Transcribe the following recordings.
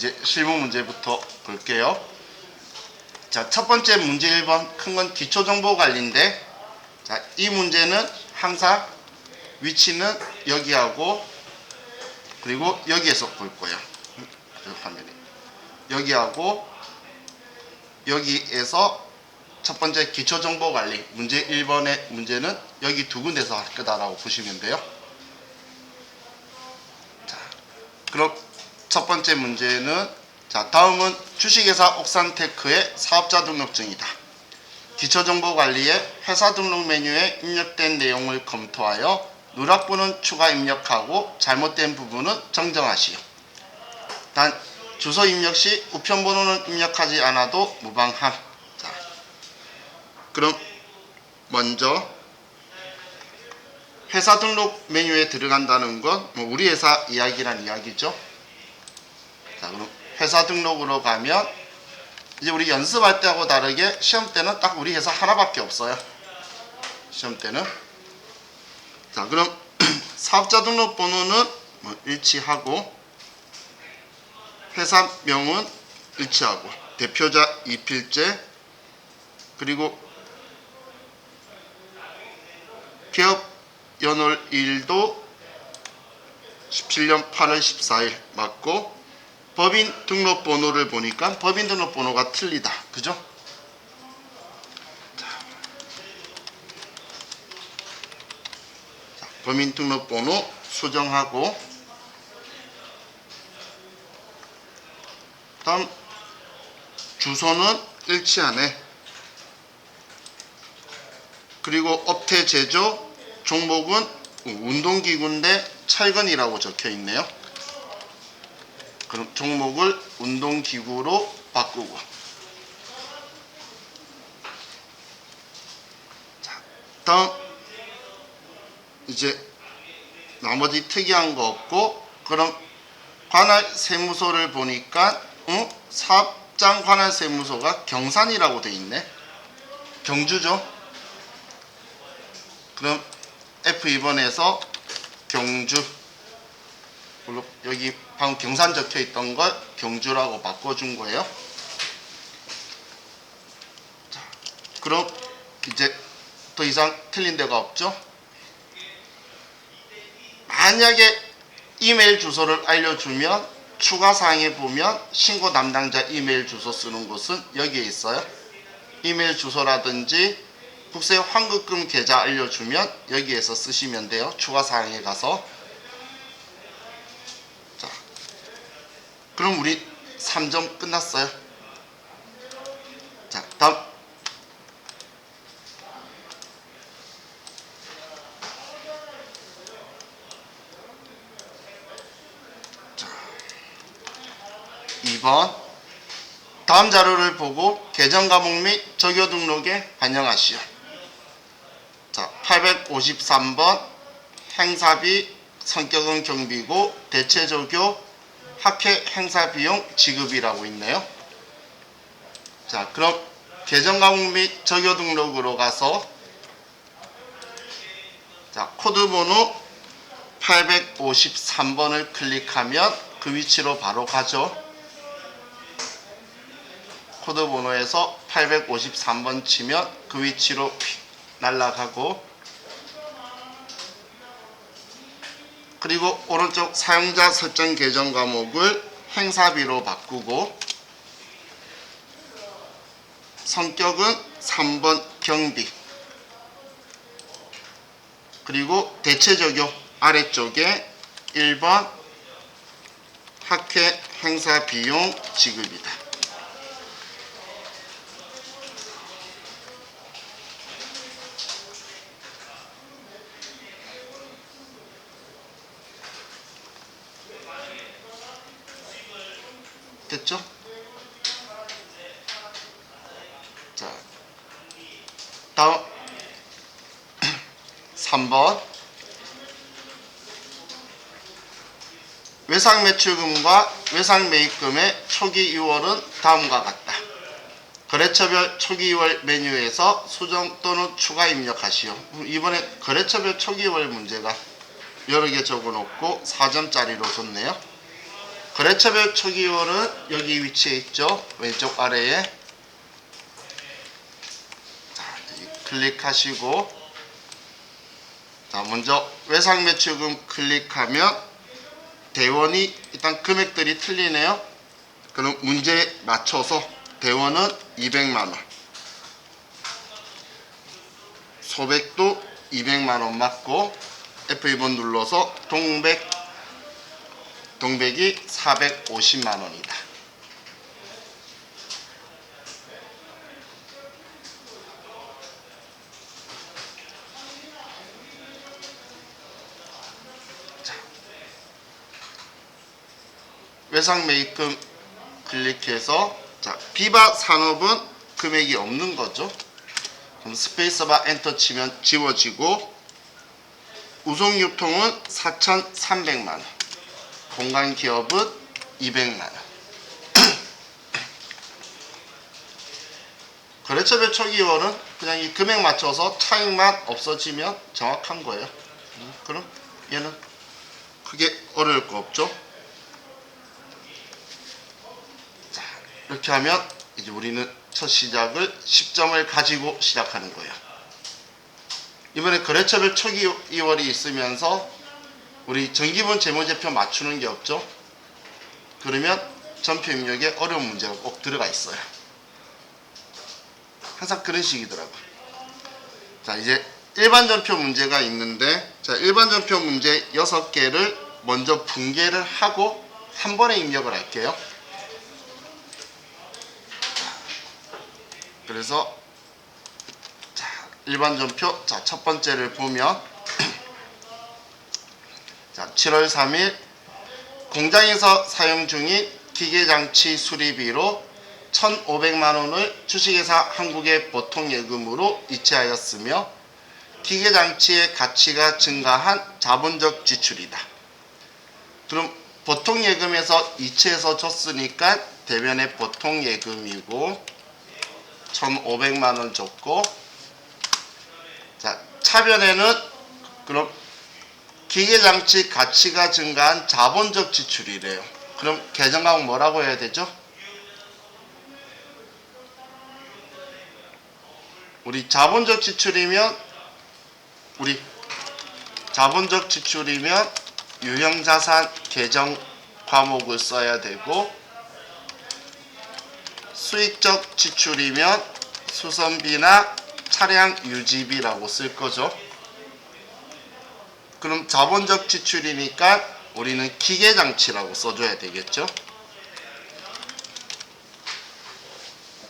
이제 실무 문제부터 볼게요. 자, 첫 번째 문제 1번 큰 건 기초정보관리인데, 자, 이 문제는 항상 위치는 여기하고 그리고 여기에서 볼 거예요. 화면에 여기하고 여기에서 첫 번째 기초정보관리 문제 1번의 문제는 여기 두 군데서 할 거다라고 보시면 돼요. 자, 그럼 첫 번째 문제는, 자, 다음은 주식회사 옥산테크의 사업자 등록증이다. 기초정보관리의 회사 등록 메뉴에 입력된 내용을 검토하여 누락부는 추가 입력하고 잘못된 부분은 정정하시오. 단 주소 입력 시 우편번호는 입력하지 않아도 무방함. 자, 그럼 먼저 회사 등록 메뉴에 들어간다는 건 우리 회사 이야기란 이야기죠. 자, 그럼 회사 등록으로 가면 이제 우리 연습할 때하고 다르게 시험 때는 딱 우리 회사 하나밖에 없어요. 시험 때는. 자, 그럼 사업자 등록번호는 일치하고 회사명은 일치하고 대표자 이필재, 그리고 기업 연월일도 17년 8월 14일 맞고, 법인 등록번호를 보니까 법인 등록번호가 틀리다. 그죠? 자, 법인 등록번호 수정하고, 다음 주소는 일치하네. 그리고 업태 제조 종목은 운동기구인데 철근이라고 적혀 있네요. 그럼 종목을 운동기구로 바꾸고, 자, 다음 이제 나머지 특이한 거 없고, 그럼 관할 세무서를 보니까 사업장 관할 세무서가 경산이라고 돼 있네. 경주죠. 그럼 F2번에서 경주, 여기 방금 경산 적혀 있던 걸 경주라고 바꿔준 거예요. 자, 그럼 이제 더 이상 틀린 데가 없죠. 만약에 이메일 주소를 알려주면 추가사항에 보면 신고 담당자 이메일 주소 쓰는 곳은 여기에 있어요. 이메일 주소라든지 국세 환급금 계좌 알려주면 여기에서 쓰시면 돼요. 추가사항에 가서. 자, 그럼 우리 3점 끝났어요. 자, 다음 자, 2번 다음 자료를 보고 계정 과목 및 적요 등록에 반영하시오. 자, 853번 행사비 성격은 경비고 대체 적요 학회 행사 비용 지급이라고 있네요. 자, 그럼 계정 과목 및 적요 등록으로 가서, 자, 코드 번호 853번을 클릭하면 그 위치로 바로 가죠. 코드 번호에서 853번 치면 그 위치로 날아가고, 그리고 오른쪽 사용자 설정 계정 과목을 행사비로 바꾸고, 성격은 3번 경비, 그리고 대체 적요 아래쪽에 1번 학회 행사 비용 지급이다. 됐죠? 자, 다음 3번 외상 매출금과 외상 매입금의 초기 2월은 다음과 같다. 거래처별 초기 2월 메뉴에서 수정 또는 추가 입력하시오. 이번에 거래처별 초기 2월 문제가 여러 개 적어놓고 4점짜리로 줬네요. 거래처별 초기월은 여기 위치해 있죠. 왼쪽 아래에. 자, 클릭하시고, 자, 먼저 외상매출금 클릭하면 대원이 일단 금액들이 틀리네요. 그럼 문제에 맞춰서 대원은 200만원, 소백도 200만원 맞고 F2번 눌러서 동백이 450만원이다. 외상매입금 클릭해서, 자, 비바 산업은 금액이 없는 거죠. 그럼 스페이스바 엔터 치면 지워지고, 우송유통은 4,300만원, 공간기업은 200만원. 거래처별 초기월은 그냥 이 금액 맞춰서 차익만 없어지면 정확한 거예요. 그럼 얘는 크게 어려울 거 없죠. 자, 이렇게 하면 이제 우리는 첫 시작을 10점을 가지고 시작하는 거예요. 이번에 거래처별 초기월이 있으면서 우리 정기분 재무제표 맞추는 게 없죠. 그러면 전표 입력에 어려운 문제가 꼭 들어가 있어요. 항상 그런 식이더라고요. 자, 이제 일반 전표 문제가 있는데, 자, 일반 전표 문제 6개를 먼저 분개를 하고 한 번에 입력을 할게요. 그래서 자, 일반 전표, 자, 첫 번째를 보면 자, 7월 3일 공장에서 사용 중인 기계장치 수리비로 1,500만원을 주식회사 한국의 보통예금으로 이체하였으며 기계장치의 가치가 증가한 자본적 지출이다. 그럼 보통예금에서 이체해서 줬으니까 대변의 보통예금이고 1,500만원 줬고, 자, 차변에는 그럼 기계장치 가치가 증가한 자본적 지출이래요. 그럼 계정과목 뭐라고 해야 되죠? 우리 자본적 지출이면 유형자산 계정 과목을 써야 되고, 수익적 지출이면 수선비나 차량 유지비라고 쓸 거죠. 그럼 자본적 지출이니까 우리는 기계장치라고 써줘야 되겠죠.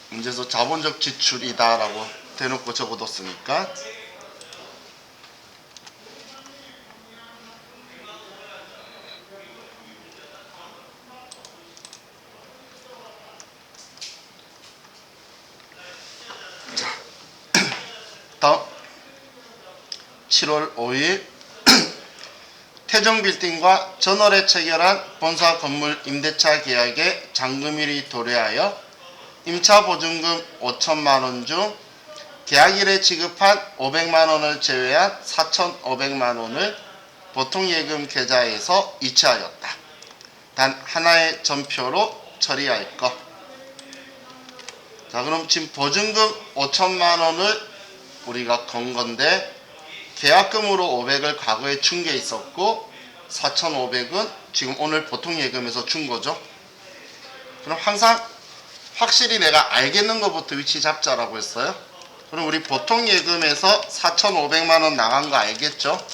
문제에서 자본적 지출이다 라고 대놓고 적어뒀으니까. 자, 다음 7월 5일 태종빌딩과 전월에 체결한 본사 건물 임대차 계약의 잔금일이 도래하여 임차보증금 5천만원 중 계약일에 지급한 500만원을 제외한 4,500만원을 보통예금 계좌에서 이체하였다. 단 하나의 전표로 처리할 것. 자, 그럼 지금 보증금 5천만원을 우리가 건 건데, 계약금으로 500을 과거에 준 게 있었고 4,500은 지금 오늘 보통예금에서 준 거죠. 그럼 항상 확실히 내가 알겠는 것부터 위치 잡자라고 했어요. 그럼 우리 보통예금에서 4,500만원 나간 거 알겠죠?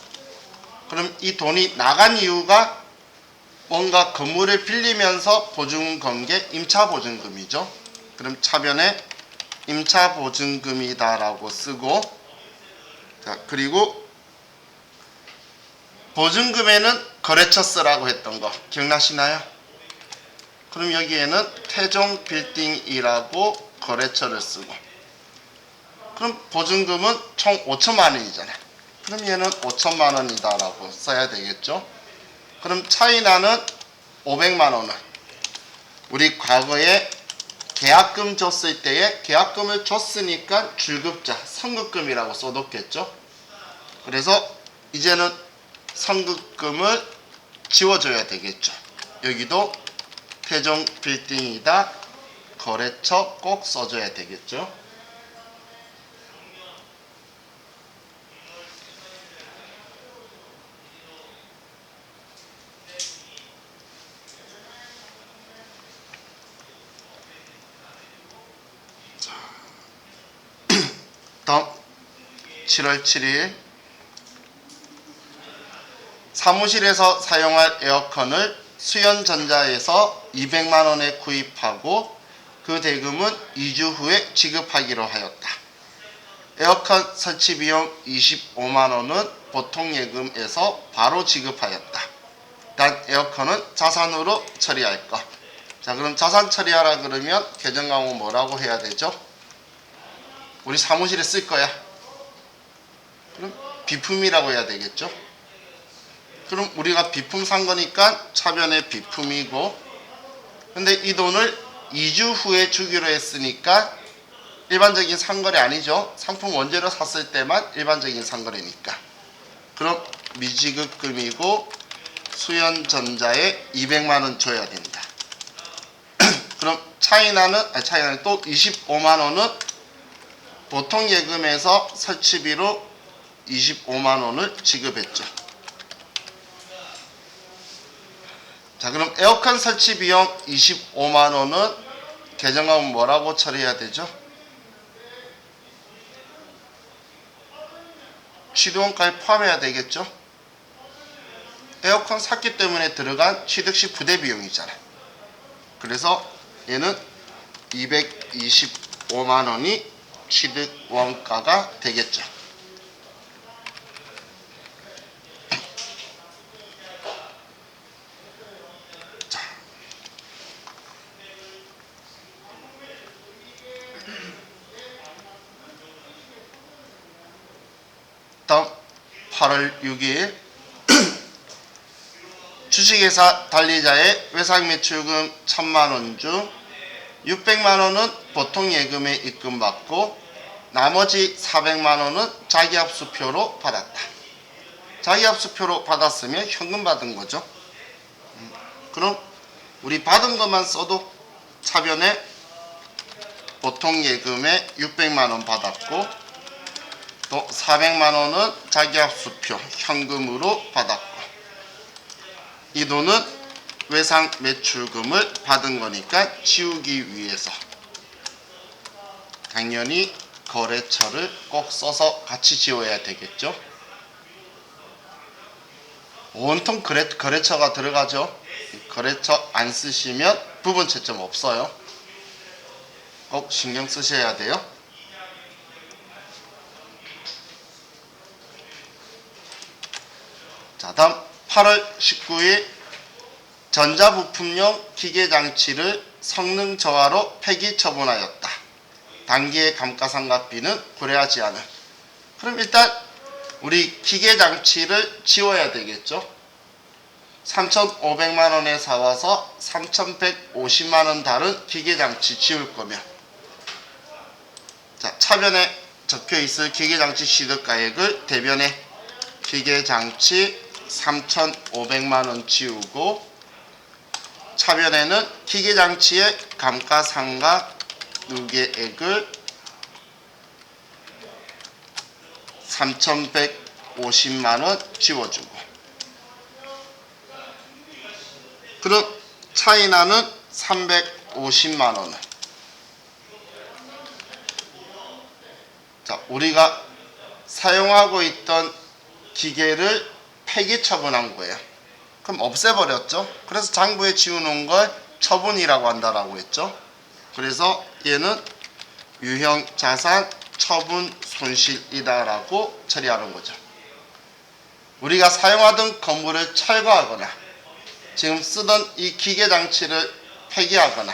그럼 이 돈이 나간 이유가 뭔가 건물을 빌리면서 보증금 건 게 임차보증금이죠. 그럼 차변에 임차보증금이다 라고 쓰고, 자, 그리고 보증금에는 거래처 쓰라고 했던 거 기억나시나요? 그럼 여기에는 태종빌딩이라고 거래처를 쓰고, 그럼 보증금은 총 5천만원이잖아요. 그럼 얘는 5천만원이다 라고 써야 되겠죠. 그럼 차이나는 500만원은 우리 과거에 계약금 줬을 때에 계약금을 줬으니까 출급자 선급금이라고 써뒀겠죠. 그래서 이제는 선급금을 지워줘야 되겠죠. 여기도 태종 빌딩이다. 거래처 꼭 써줘야 되겠죠. 다음 7월 7일 사무실에서 사용할 에어컨을 수연전자에서 200만원에 구입하고 그 대금은 2주 후에 지급하기로 하였다. 에어컨 설치 비용 25만원은 보통 예금에서 바로 지급하였다. 단 에어컨은 자산으로 처리할 것. 자, 그럼 자산 처리하라 그러면 계정강호 뭐라고 해야 되죠? 우리 사무실에 쓸 거야. 그럼 비품이라고 해야 되겠죠? 그럼 우리가 비품 산 거니까 차변의 비품이고, 근데 이 돈을 2주 후에 주기로 했으니까 일반적인 상거래 아니죠. 상품 원재료 샀을 때만 일반적인 상거래니까. 그럼 미지급금이고 수연전자에 200만원 줘야 된다. 그럼 차이나는 또 25만원은 보통 예금에서 설치비로 25만원을 지급했죠. 자, 그럼 에어컨 설치 비용 25만원은 계정하면 뭐라고 처리해야 되죠? 취득원가에 포함해야 되겠죠? 에어컨 샀기 때문에 들어간 취득시 부대 비용이잖아. 그래서 얘는 225만원이 취득원가가 되겠죠. 다음 8월 6일 주식회사 달리자의 외상매출금 1000만원 중 600만원은 보통 예금에 입금받고 나머지 400만원은 자기합수표로 받았다. 자기합수표로 받았으면 현금 받은 거죠. 그럼 우리 받은 것만 써도 차변에 보통 예금에 600만원 받았고 또 400만원은 자기합수표 현금으로 받았고 이 돈은 외상 매출금을 받은 거니까 지우기 위해서 당연히 거래처를 꼭 써서 같이 지워야 되겠죠. 온통 거래처가 들어가죠. 거래처 안 쓰시면 부분 채점 없어요. 꼭 신경 쓰셔야 돼요. 자, 다음 8월 19일 전자부품용 기계장치를 성능 저하로 폐기 처분하였다. 단기의 감가상각비는 고려하지 않은. 그럼 일단 우리 기계장치를 지워야 되겠죠. 3,500만원에 사와서 3,150만원 다른 기계장치 지울 거면 자, 차변에 적혀있을 기계장치 취득가액을 대변에 기계장치 3,500만원 지우고 차변에는 기계장치의 감가상각 누계액을 3,150만원 지워주고 그럼 차이나는 350만원. 자, 우리가 사용하고 있던 기계를 폐기 처분한 거예요. 그럼 없애버렸죠. 그래서 장부에 지우는 걸 처분이라고 한다라고 했죠. 그래서 얘는 유형 자산 처분 손실이다라고 처리하는 거죠. 우리가 사용하던 건물을 철거하거나 지금 쓰던 이 기계 장치를 폐기하거나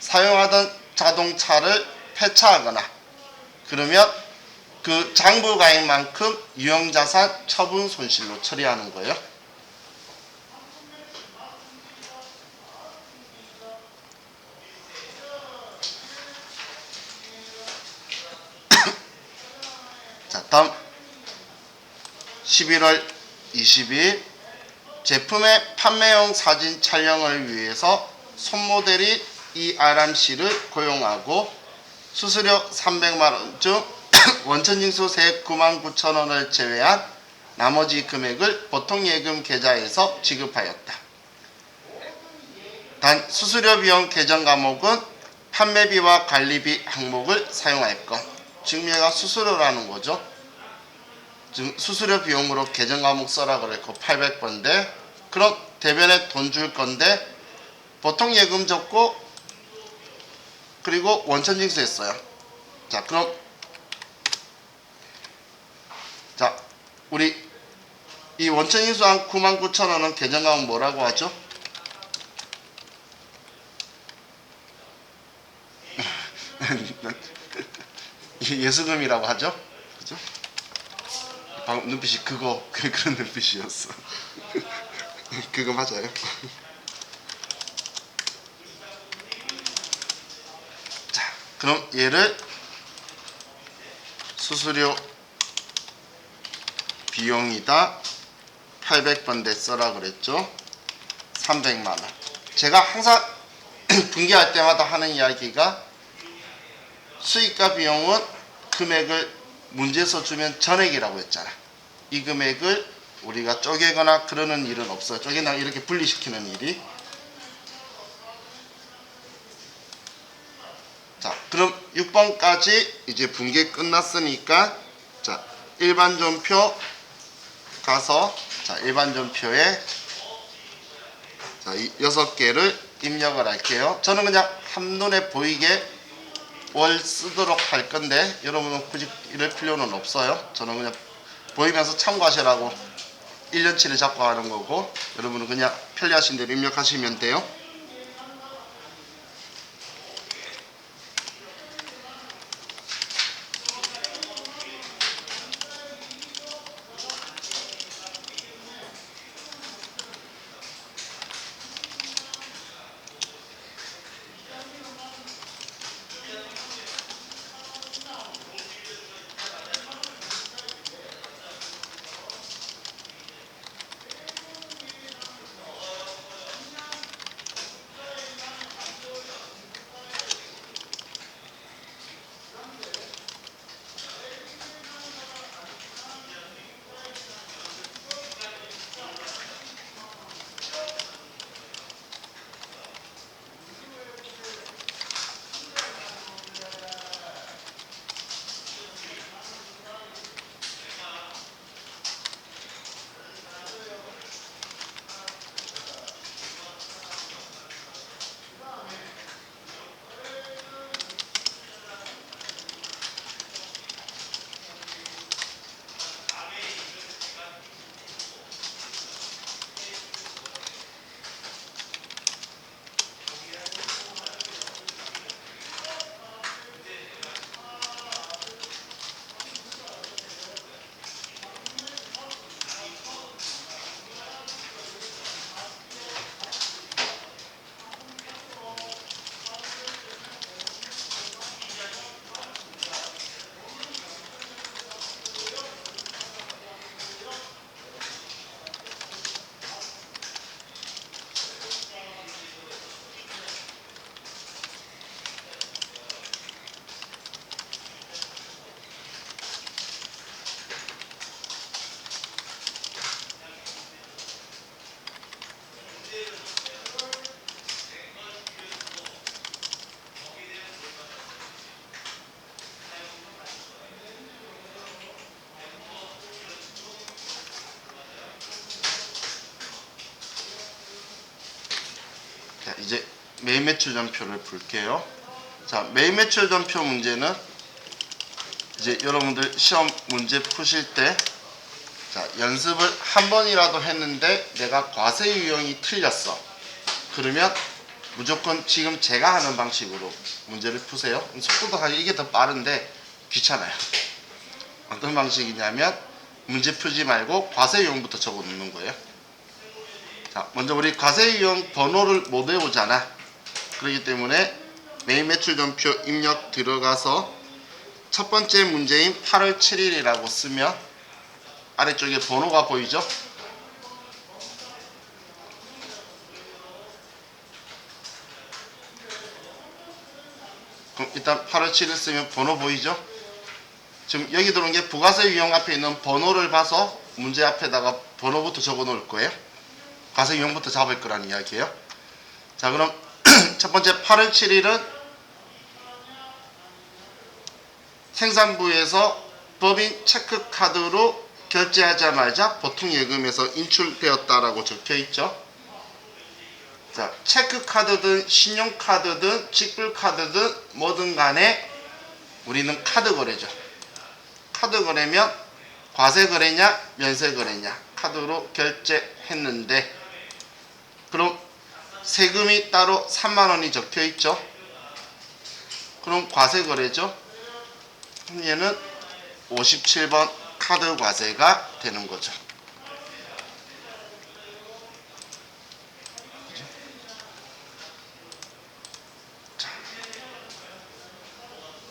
사용하던 자동차를 폐차하거나 그러면 그 장부가액만큼 유형자산 처분 손실로 처리하는 거예요. 자, 다음 11월 20일 제품의 판매용 사진 촬영을 위해서 손모델이 ERMC를 고용하고 수수료 300만원 중 원천징수 세액 99,000원을 제외한 나머지 금액을 보통예금 계좌에서 지급하였다. 단 수수료 비용 계정 과목은 판매비와 관리비 항목을 사용하였건, 지금 얘가 수수료라는 거죠. 지금 수수료 비용으로 계정 과목 써라 그랬고 800번인데, 그럼 대변에 돈 줄 건데 보통 예금 적고 그리고 원천징수 했어요. 자, 그럼 자, 우리 이 원천징수한 99,000원은 계정 과목 뭐라고 하죠? 예수금이라고 하죠? 그죠? 방금 눈빛이 그런 눈빛이었어. 그거 맞아요. 자, 그럼 얘를 수수료 비용이다 800번대 써라 그랬죠. 300만원. 제가 항상 분기할 때마다 하는 이야기가, 수익과 비용은 금액을 문제에서 주면 전액이라고 했잖아. 이 금액을 우리가 쪼개거나 그러는 일은 없어요. 쪼개나 이렇게 분리시키는 일이. 자, 그럼 6번까지 이제 분기 끝났으니까, 자, 일반전표 가서, 자, 일반전표에 자, 이 6개를 입력을 할게요. 저는 그냥 한눈에 보이게 월 쓰도록 할 건데, 여러분은 굳이 이럴 필요는 없어요. 저는 그냥 보이면서 참고하시라고 1년치를 잡고 하는 거고, 여러분은 그냥 편리하신 대로 입력하시면 돼요. 자, 이제 매일 매출 전표를 볼게요. 자, 매일 매출 전표 문제는 이제 여러분들 시험 문제 푸실 때, 자, 연습을 한 번이라도 했는데 내가 과세 유형이 틀렸어. 그러면 무조건 지금 제가 하는 방식으로 문제를 푸세요. 속도도 사실 이게 더 빠른데 귀찮아요. 어떤 방식이냐면, 문제 풀지 말고 과세 유형부터 적어 놓는 거예요. 자, 먼저 우리 과세 유형 번호를 못 외우잖아. 그렇기 때문에 매일 매출 전표 입력 들어가서 첫 번째 문제인 8월 7일이라고 쓰면 아래쪽에 번호가 보이죠? 그럼 일단 8월 7일 쓰면 번호 보이죠? 지금 여기 들어온 게 부가세 유형 앞에 있는 번호를 봐서 문제 앞에다가 번호부터 적어 놓을 거예요. 과세 유형부터 잡을 거라는 이야기예요. 자, 그럼 첫 번째 8월 7일은 생산부에서 법인 체크카드로 결제하자마자 보통예금에서 인출되었다라고 적혀 있죠. 자, 체크카드든 신용카드든 직불카드든 뭐든 간에 우리는 카드 거래죠. 카드 거래면 과세 거래냐 면세 거래냐 카드로 결제했는데, 그럼 세금이 따로 3만원이 적혀 있죠. 그럼 과세 거래죠. 얘는 57번 카드 과세가 되는 거죠.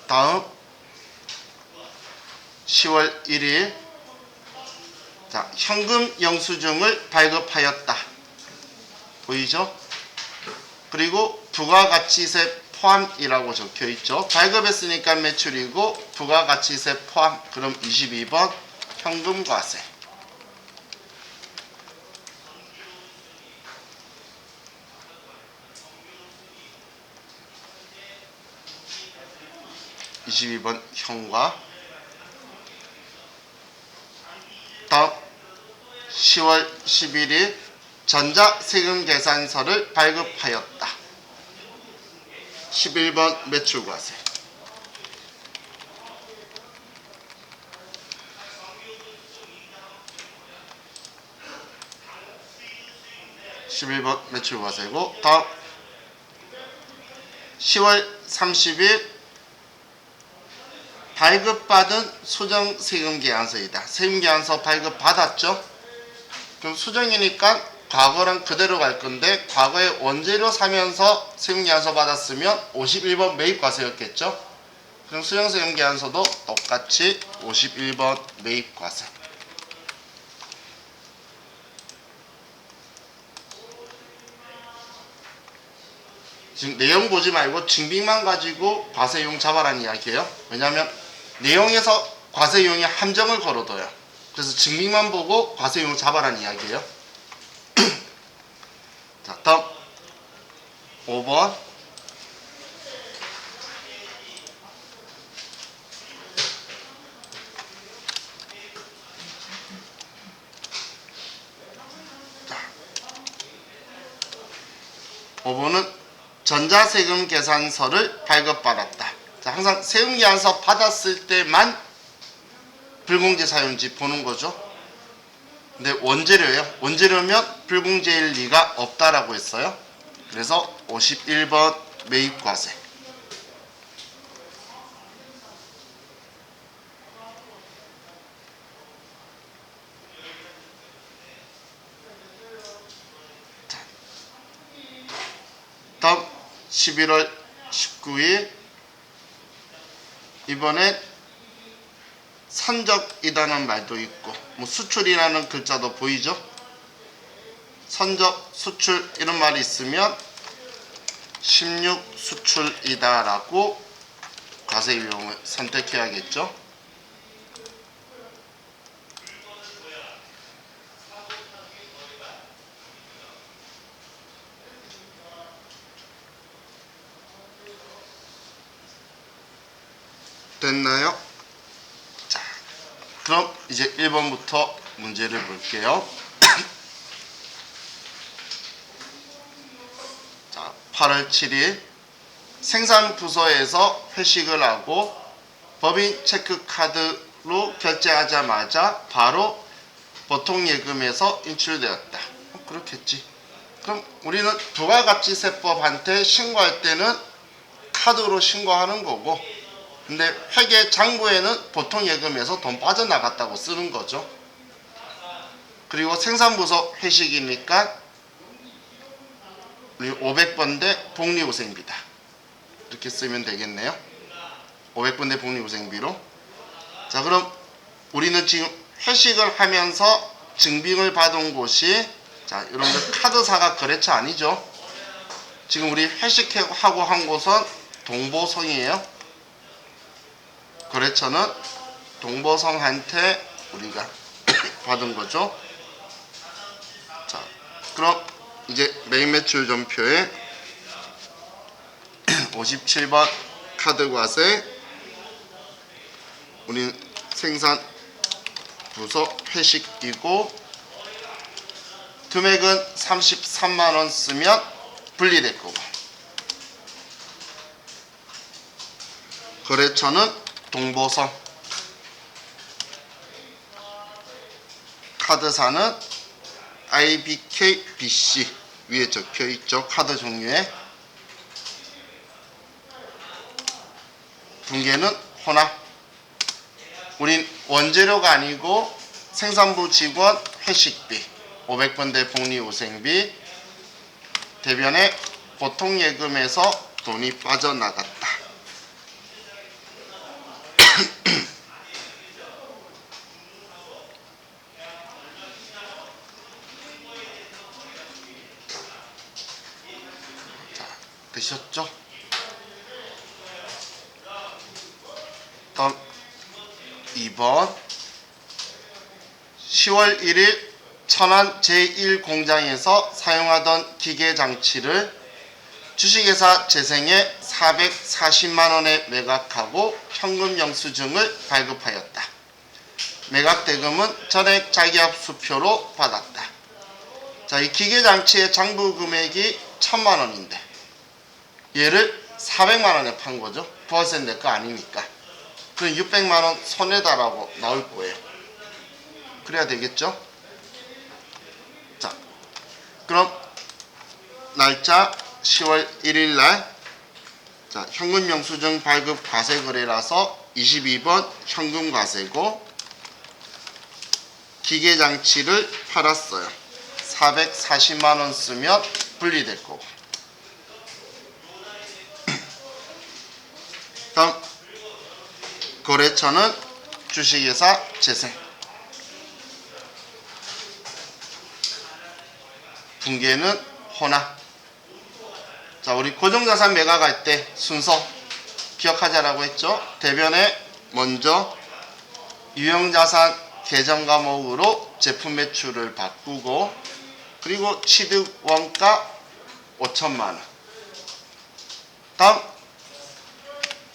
다음 10월 1일 자, 현금 영수증을 발급하였다. 보이죠? 그리고 부가가치세 포함이라고 적혀 있죠. 발급했으니까 매출이고 부가가치세 포함. 그럼 22번 현금과세. (22번) 현과. 다음 10월 11일 전자세금계산서를 발급하였다. 11번 매출과세. 11번 매출과세고, 다음 10월 30일 발급받은 수정세금계산서이다. 세금계산서 발급받았죠? 그럼 수정이니까 과거랑 그대로 갈 건데, 과거에 원재료 사면서 세금계산서 받았으면 51번 매입과세였겠죠? 그럼 수정세금계산서도 똑같이 51번 매입과세. 지금 내용 보지 말고 증빙만 가지고 과세용 잡아라는 이야기예요. 왜냐하면 내용에서 과세용이 함정을 걸어둬요. 그래서 증빙만 보고 과세용 잡아라는 이야기예요. 자, 다음 5번 자, 5번은 전자세금 계산서를 발급받았다. 자, 항상 세금계산서 받았을 때만 불공제 사유인지 보는 거죠. 근데 원재료예요. 원재료면 불공제일 리가 없다라고 했어요. 그래서 51번 매입과세. 다음 11월 19일 이번엔 선적이라는 말도 있고 뭐 수출이라는 글자도 보이죠? 선적, 수출 이런 말이 있으면 16 수출이다 라고 과세 유형을 선택해야겠죠? 됐나요? 자, 그럼 이제 1번부터 문제를 볼게요. 자, 8월 7일 생산부서에서 회식을 하고 법인 체크카드로 결제하자마자 바로 보통예금에서 인출되었다. 그렇겠지. 그럼 우리는 부가가치세법한테 신고할 때는 카드로 신고하는 거고, 근데 회계 장부에는 보통예금에서 돈 빠져나갔다고 쓰는 거죠. 그리고 생산부서 회식이니까 500번 대 복리후생비다. 이렇게 쓰면 되겠네요. 500번 대 복리후생비로. 자, 그럼 우리는 지금 회식을 하면서 증빙을 받은 곳이, 자, 여러분들 카드사가 거래처 아니죠? 지금 우리 회식하고 한 곳은 동보성이에요. 거래처는 동보성한테 우리가 받은 거죠. 자, 그럼 이제 메인 매출 전표에 57번 카드 과세, 우리는 생산 부서 회식이고, 금액은 33만원 쓰면 분리될 거고, 거래처는 동보성, 카드사는 IBKBC 위에 적혀 있죠. 카드 종류에. 분계는 혼합. 우린 원재료가 아니고 생산부 직원 회식비, 500번대 복리후생비, 대변에 보통예금에서 돈이 빠져나갔다. 자, 되셨죠? 다음 2번 10월 1일 천안 제1공장에서 사용하던 기계장치를 주식회사 재생에 440만원에 매각하고 현금 영수증을 발급하였다. 매각대금은 전액 자기압수표로 받았다. 자, 이 기계장치의 장부 금액이 1000만원인데 얘를 400만원에 판 거죠. 부가세 내 거 아니니까. 그럼 600만원 손해다라고 나올 거예요. 그래야 되겠죠? 자, 그럼 날짜 10월 1일 날, 자, 현금 영수증 발급 과세 거래라서 22번 현금 과세고, 기계장치를 팔았어요. 440만원 쓰면 분리될 거고. 다음 거래처는 주식회사 재생, 분계는 혼합. 자, 우리 고정자산 매각할 때 순서 기억하자라고 했죠. 대변에 먼저 유형자산 계정 과목으로 제품 매출을 바꾸고, 그리고 취득 원가 5천만원. 다음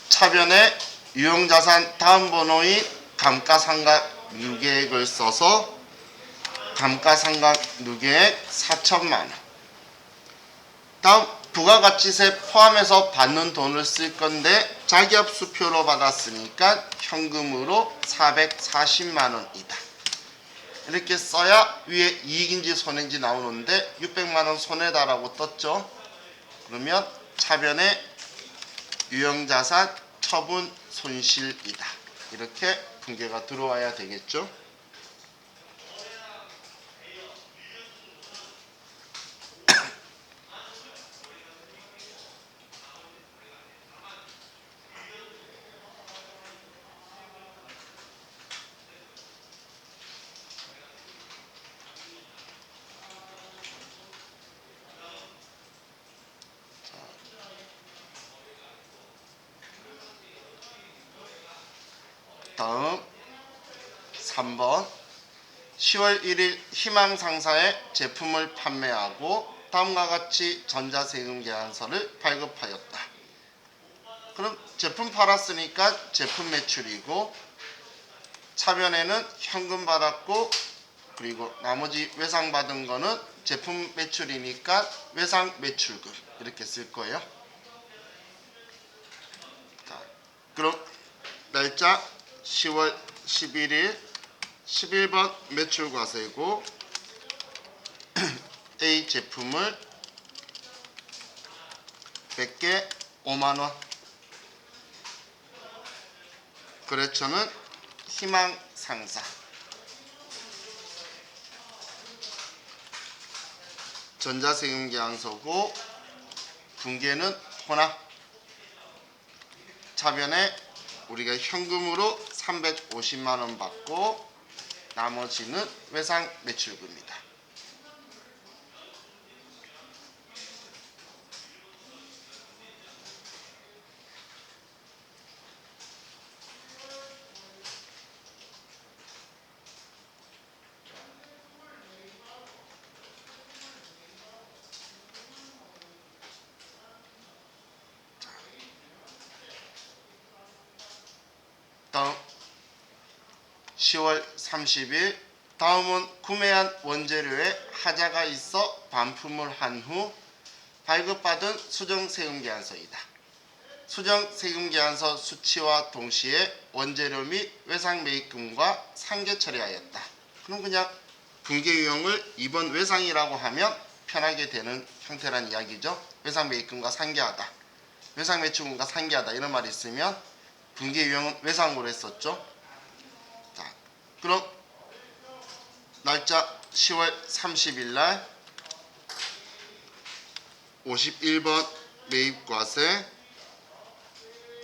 차변에 유형자산 다음 번호인 감가상각 누계액을 써서 감가상각 누계액 4천만원. 다음 부가가치세 포함해서 받는 돈을 쓸 건데 자기압수표로 받았으니까 현금으로 440만원이다. 이렇게 써야 위에 이익인지 손해인지 나오는데 600만원 손해다라고 떴죠. 그러면 차변에 유형자산 처분 손실이다. 이렇게 분계가 들어와야 되겠죠. 다음 3번 10월 1일 희망상사에 제품을 판매하고 다음과 같이 전자세금 계산서를 발급하였다. 그럼 제품 팔았으니까 제품 매출이고, 차변에는 현금 받았고, 그리고 나머지 외상 받은 거는 제품 매출이니까 외상 매출금 이렇게 쓸 거예요. 자, 그럼 날짜 10월 11일 11번 매출과세고, A 제품을 100개 5만원, 거래처는 희망상사, 전자세금 계약서고, 분계는 혼합. 차변에 우리가 현금으로 350만원 받고 나머지는 외상 매출금이다. 10월 30일. 다음은 구매한 원재료에 하자가 있어 반품을 한 후 발급받은 수정세금계산서이다. 수정세금계산서 수치와 동시에 원재료 및 외상매입금과 상계 처리하였다. 그럼 그냥 분계유형을 2번 외상이라고 하면 편하게 되는 형태란 이야기죠. 외상매입금과 상계하다, 외상매출금과 상계하다 이런 말이 있으면 분계유형은 외상으로 했었죠. 자, 그럼 날짜 10월 30일 날 51번 매입과세.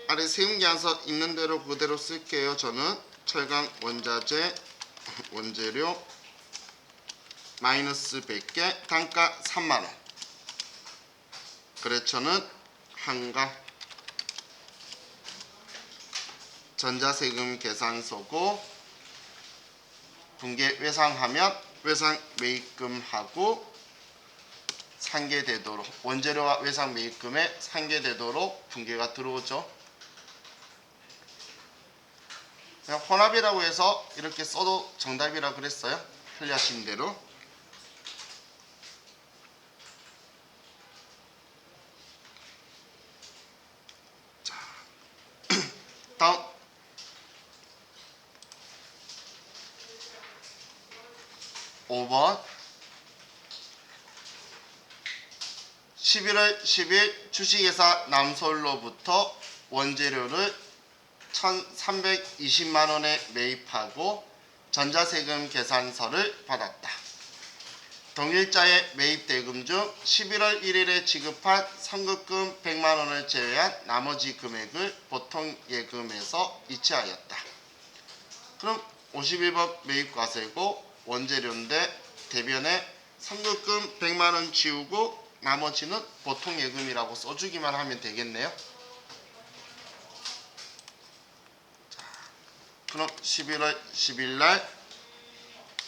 아래 세금계산서 있는 대로 그대로 쓸게요. 저는 철강 원자재 원재료 마이너스 100개, 단가 3만원, 거래처는 한가, 전자세금 계산서고, 분계 외상하면 외상 매입금하고 상계되도록, 원재료와 외상 매입금에 상계되도록 분계가 들어오죠. 그냥 혼합이라고 해서 이렇게 써도 정답이라 그랬어요. 편리하신 대로. 자, 다음 5번 11월 10일 주식회사 남서울로부터 원재료를 1,320만원에 매입하고 전자세금 계산서를 받았다. 동일자의 매입대금 중 11월 1일에 지급한 선급금 100만원을 제외한 나머지 금액을 보통예금에서 이체하였다. 그럼 51번 매입과세고 원재료인데 대변에 선급금 100만원 지우고 나머지는 보통예금이라고 써주기만 하면 되겠네요. 자, 그럼 11월 10일 날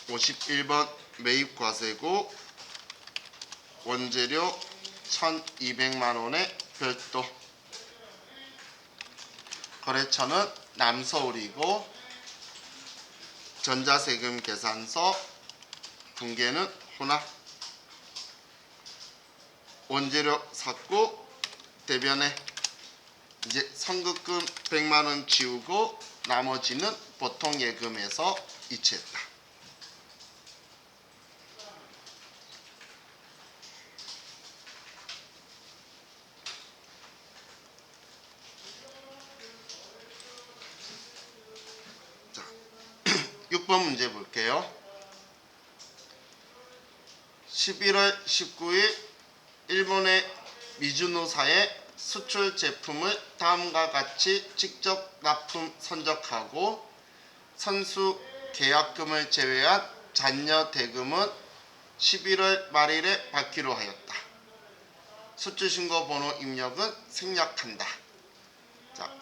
51번 매입과세고 원재료 1,200만원의 별도, 거래처는 남서울이고 전자세금 계산서 분계는 혼합. 원재료 샀고 대변에 이제 선급금 100만원 지우고 나머지는 보통예금에서 이체했다. 자, 6번 문제 볼게요. 11월 19일 일본의 미즈노사의 수출 제품을 다음과 같이 직접 납품 선적하고 선수 계약금을 제외한 잔여 대금은 11월 말일에 받기로 하였다. 수출신고 번호 입력은 생략한다. 자,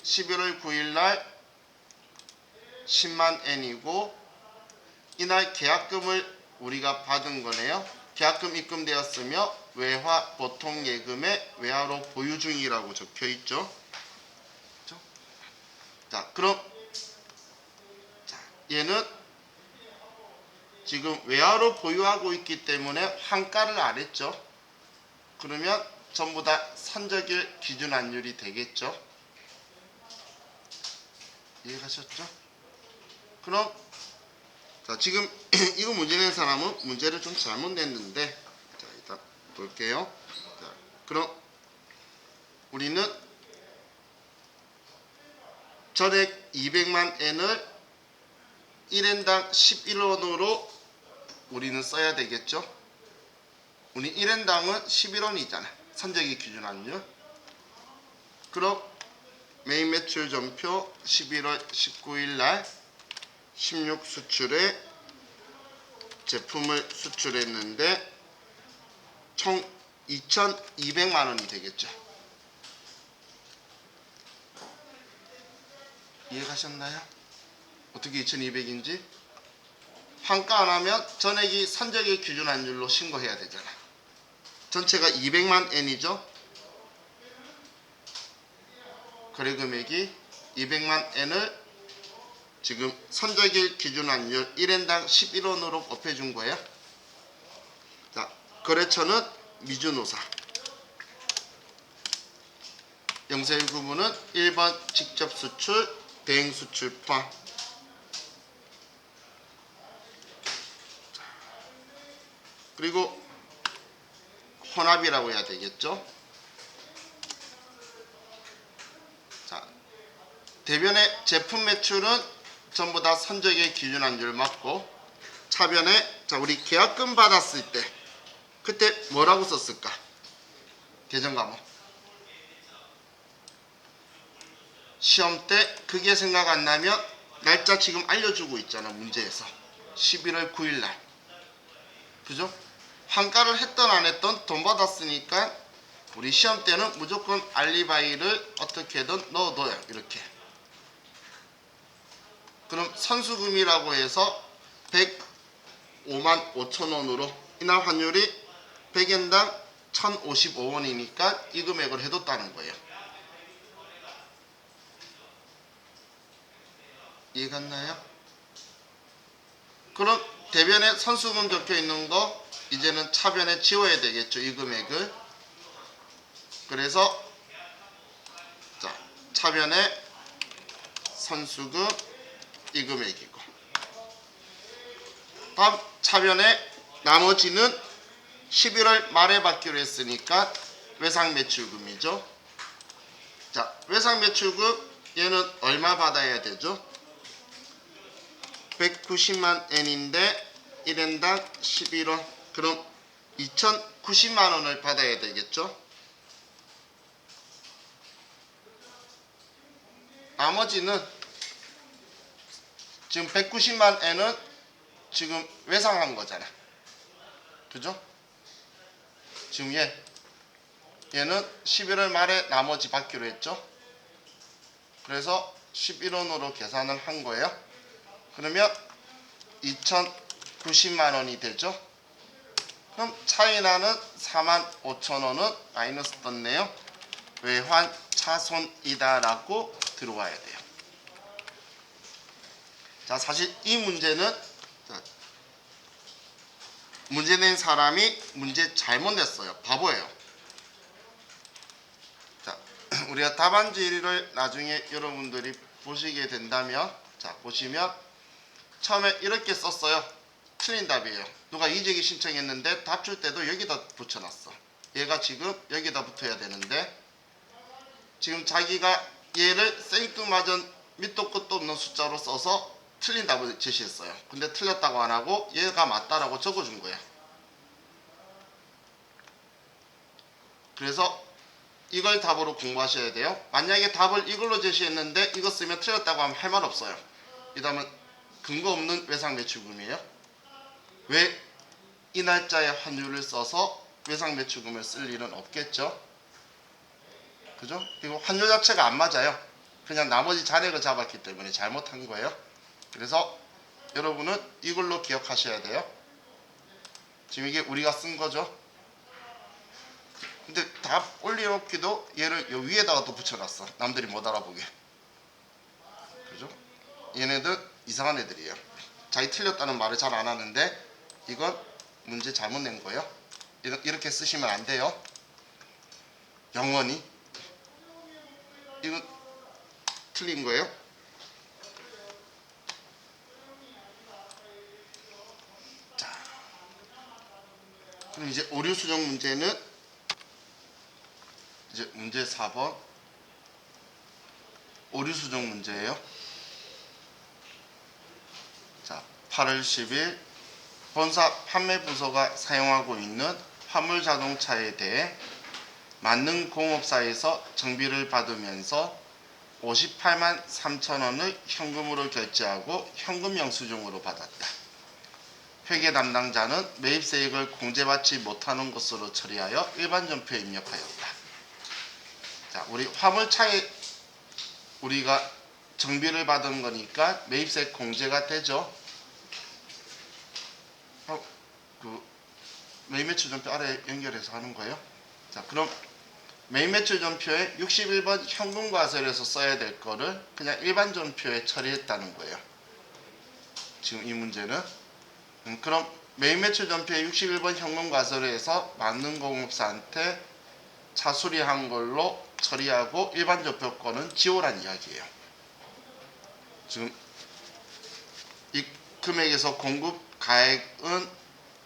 11월 9일 날 10만 엔이고 이날 계약금을 우리가 받은 거네요. 계약금 입금되었으며 외화 보통예금의 외화로 보유 중이라고 적혀 있죠. 자, 그럼 얘는 지금 외화로 보유하고 있기 때문에 환가를 안 했죠. 그러면 전부 다 선적일 기준환율이 되겠죠. 이해가셨죠? 그럼 자, 지금 이거 문제 낸 사람은 문제를 좀 잘못 냈는데, 자, 일단 볼게요. 자, 그럼 우리는 전액 200만 엔을 1엔당 11원으로 우리는 써야 되겠죠. 우리 1엔당은 11원이잖아. 선적일 기준 환율. 그럼 매입 매출 전표 11월 19일 날 16 수출에 제품을 수출했는데 총 2,200만원이 되겠죠. 이해가셨나요? 어떻게 2,200인지? 환가 안 하면 전액이 선적일 기준 환율로 신고해야 되잖아. 전체가 200만 엔이죠. 거래 금액이 200만 엔을 지금 선적일 기준 환율 1엔당 11원으로 곱해준 거예요. 자, 거래처는 미주노사. 영세율 구분은 1번 직접 수출, 대행 수출 포함. 그리고 혼합이라고 해야 되겠죠. 자, 대변의 제품 매출은 전부 다 선적의 기준 환율 맞고, 차변에 자 우리 계약금 받았을 때 그때 뭐라고 썼을까? 계정 과목. 시험 때 그게 생각 안 나면 날짜 지금 알려주고 있잖아, 문제에서. 11월 9일 날. 그죠? 환가를 했던 안 했던 돈 받았으니까 우리 시험 때는 무조건 알리바이를 어떻게든 넣어둬요. 이렇게. 그럼 선수금이라고 해서 105만 5천 원으로 이날 환율이 100엔당 1055원이니까 이 금액을 해뒀다는 거예요. 이해갔나요? 그럼 대변에 선수금 적혀 있는 거 이제는 차변에 지워야 되겠죠, 이 금액을. 그래서 자, 차변에 선수금 이 금액이고, 다음 차변에 나머지는 11월 말에 받기로 했으니까 외상 매출금이죠. 자, 외상 매출금 얘는 얼마 받아야 되죠? 190만 엔인데 1엔당 11원. 그럼 2090만 원을 받아야 되겠죠. 나머지는 지금 190만 엔은 지금 외상한 거잖아. 그죠? 지금 얘는 11월 말에 나머지 받기로 했죠. 그래서 11원으로 계산을 한 거예요. 그러면 2090만 원이 되죠. 그럼 차이나는 45,000원은 마이너스 떴네요. 외환 차손이다 라고 들어와야 돼요. 자, 사실 이 문제는 문제 낸 사람이 문제 잘못 냈어요. 바보예요. 자, 우리가 답안지를 나중에 여러분들이 보시게 된다면, 자, 보시면 처음에 이렇게 썼어요. 틀린 답이에요. 누가 이재기 신청했는데 답 줄 때도 여기다 붙여놨어. 얘가 지금 여기다 붙어야 되는데 지금 자기가 얘를 생뚱맞은 밑도 끝도 없는 숫자로 써서 틀린 답을 제시했어요. 근데 틀렸다고 안 하고 얘가 맞다라고 적어준 거야. 그래서 이걸 답으로 공부하셔야 돼요. 만약에 답을 이걸로 제시했는데 이거 쓰면 틀렸다고 하면 할 말 없어요. 이 다음은 근거 없는 외상 매출금이에요. 왜 이 날짜에 환율을 써서 외상 매출금을 쓸 일은 없겠죠. 그죠? 그리고 환율 자체가 안 맞아요. 그냥 나머지 잔액을 잡았기 때문에 잘못한 거예요. 그래서 여러분은 이걸로 기억하셔야 돼요. 지금 이게 우리가 쓴 거죠. 근데 답 올려놓기도 얘를 요 위에다가 또 붙여놨어. 남들이 못 알아보게. 그죠? 얘네들 이상한 애들이에요. 자기 틀렸다는 말을 잘 안 하는데 이건 문제 잘못 낸 거예요. 이렇게 쓰시면 안 돼요. 영원히. 이건 틀린 거예요. 자, 그럼 이제 오류 수정 문제는 이제 문제 4번 오류 수정 문제예요. 자, 8월 10일 본사 판매 부서가 사용하고 있는 화물 자동차에 대해 만능 공업사에서 정비를 받으면서 58만 3천 원을 현금으로 결제하고 현금 영수증으로 받았다. 회계 담당자는 매입세액을 공제받지 못하는 것으로 처리하여 일반 전표에 입력하였다. 자, 우리 화물차에 우리가 정비를 받은 거니까 매입세액 공제가 되죠. 매입매출 전표 아래 연결해서 하는 거예요. 자, 그럼 매입매출 전표에 61번 현금과세에서 써야 될 거를 그냥 일반 전표에 처리했다는 거예요. 지금 이 문제는. 그럼 메인 매출 전표에 61번 현금 과세로해서 맞는 공업사한테 차 수리한 걸로 처리하고 일반 전표권은 지우란 이야기예요. 지금 이 금액에서 공급 가액은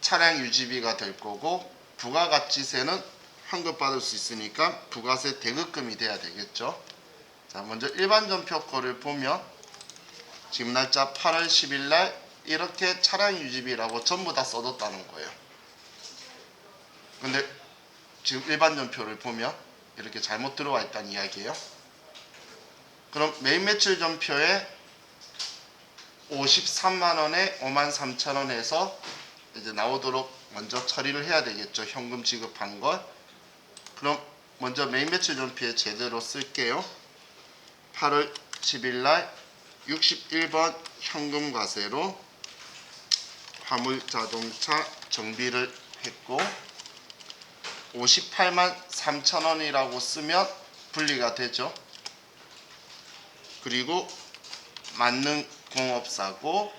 차량 유지비가 될 거고 부가가치세는 환급받을 수 있으니까 부가세 대급금이 돼야 되겠죠. 자, 먼저 일반 전표권을 보면 지금 날짜 8월 10일 날 이렇게 차량 유지비라고 전부 다 써뒀다는 거예요. 근데 지금 일반 전표를 보면 이렇게 잘못 들어와 있다는 이야기예요. 그럼 메인 매출 전표에 53만원에 53,000원에서 이제 나오도록 먼저 처리를 해야 되겠죠. 현금 지급한 걸. 그럼 먼저 메인 매출 전표에 제대로 쓸게요. 8월 10일 날 61번 현금 과세로 화물 자동차 정비를 했고 58만 3천원이라고 쓰면 분리가 되죠. 그리고 맞는 공업사고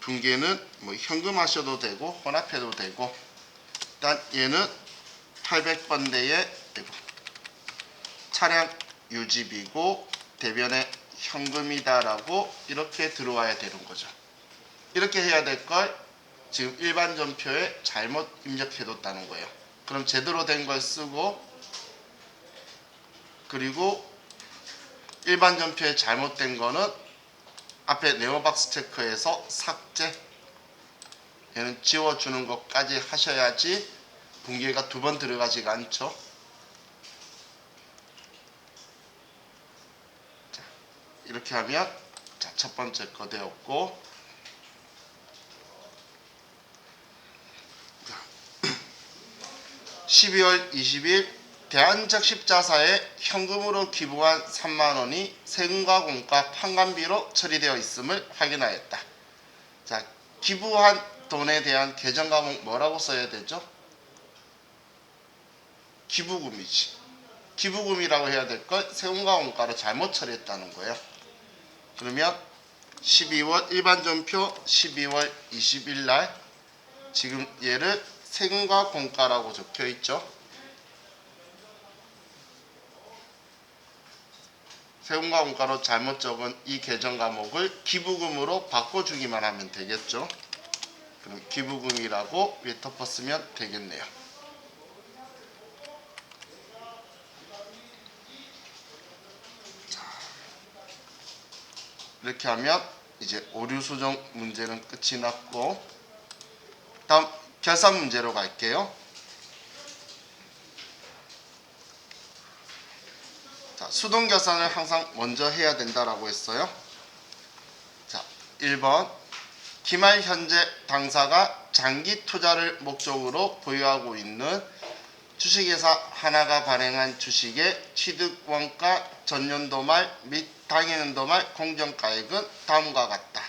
분계는 뭐 현금 하셔도 되고 혼합해도 되고 일단 얘는 800번대의 차량 유지비고 대변에 현금이다라고 이렇게 들어와야 되는 거죠. 이렇게 해야 될 걸 지금 일반 전표에 잘못 입력해뒀다는 거예요. 그럼 제대로 된 걸 쓰고 그리고 일반 전표에 잘못된 거는 앞에 네오박스 체크해서 삭제 얘는 지워주는 것까지 하셔야지 분기가 두 번 들어가지가 않죠. 자, 이렇게 하면 자, 첫 번째 거 되었고 12월 20일 대한적십자사에 현금으로 기부한 3만원이 세금과 공과 판관비로 처리되어 있음을 확인하였다. 자, 기부한 돈에 대한 계정 과목 뭐라고 써야 되죠? 기부금이지. 기부금이라고 해야 될 걸 세금과 공과로 잘못 처리했다는 거예요. 그러면 12월 일반 전표 12월 20일 날 지금 얘를 세금과 공과라고 적혀 있죠. 세금과 공과로 잘못 적은 이 계정 과목을 기부금으로 바꿔주기만 하면 되겠죠. 그럼 기부금이라고 위에 덮었으면 되겠네요. 자, 이렇게 하면 이제 오류 수정 문제는 끝이 났고 다음 결산 문제로 갈게요. 자, 수동 결산을 항상 먼저 해야 된다라고 했어요. 자, 1번 기말 현재 당사가 장기 투자를 목적으로 보유하고 있는 주식회사 하나가 발행한 주식의 취득원가 전년도 말 및 당해년도 말 공정가액은 다음과 같다.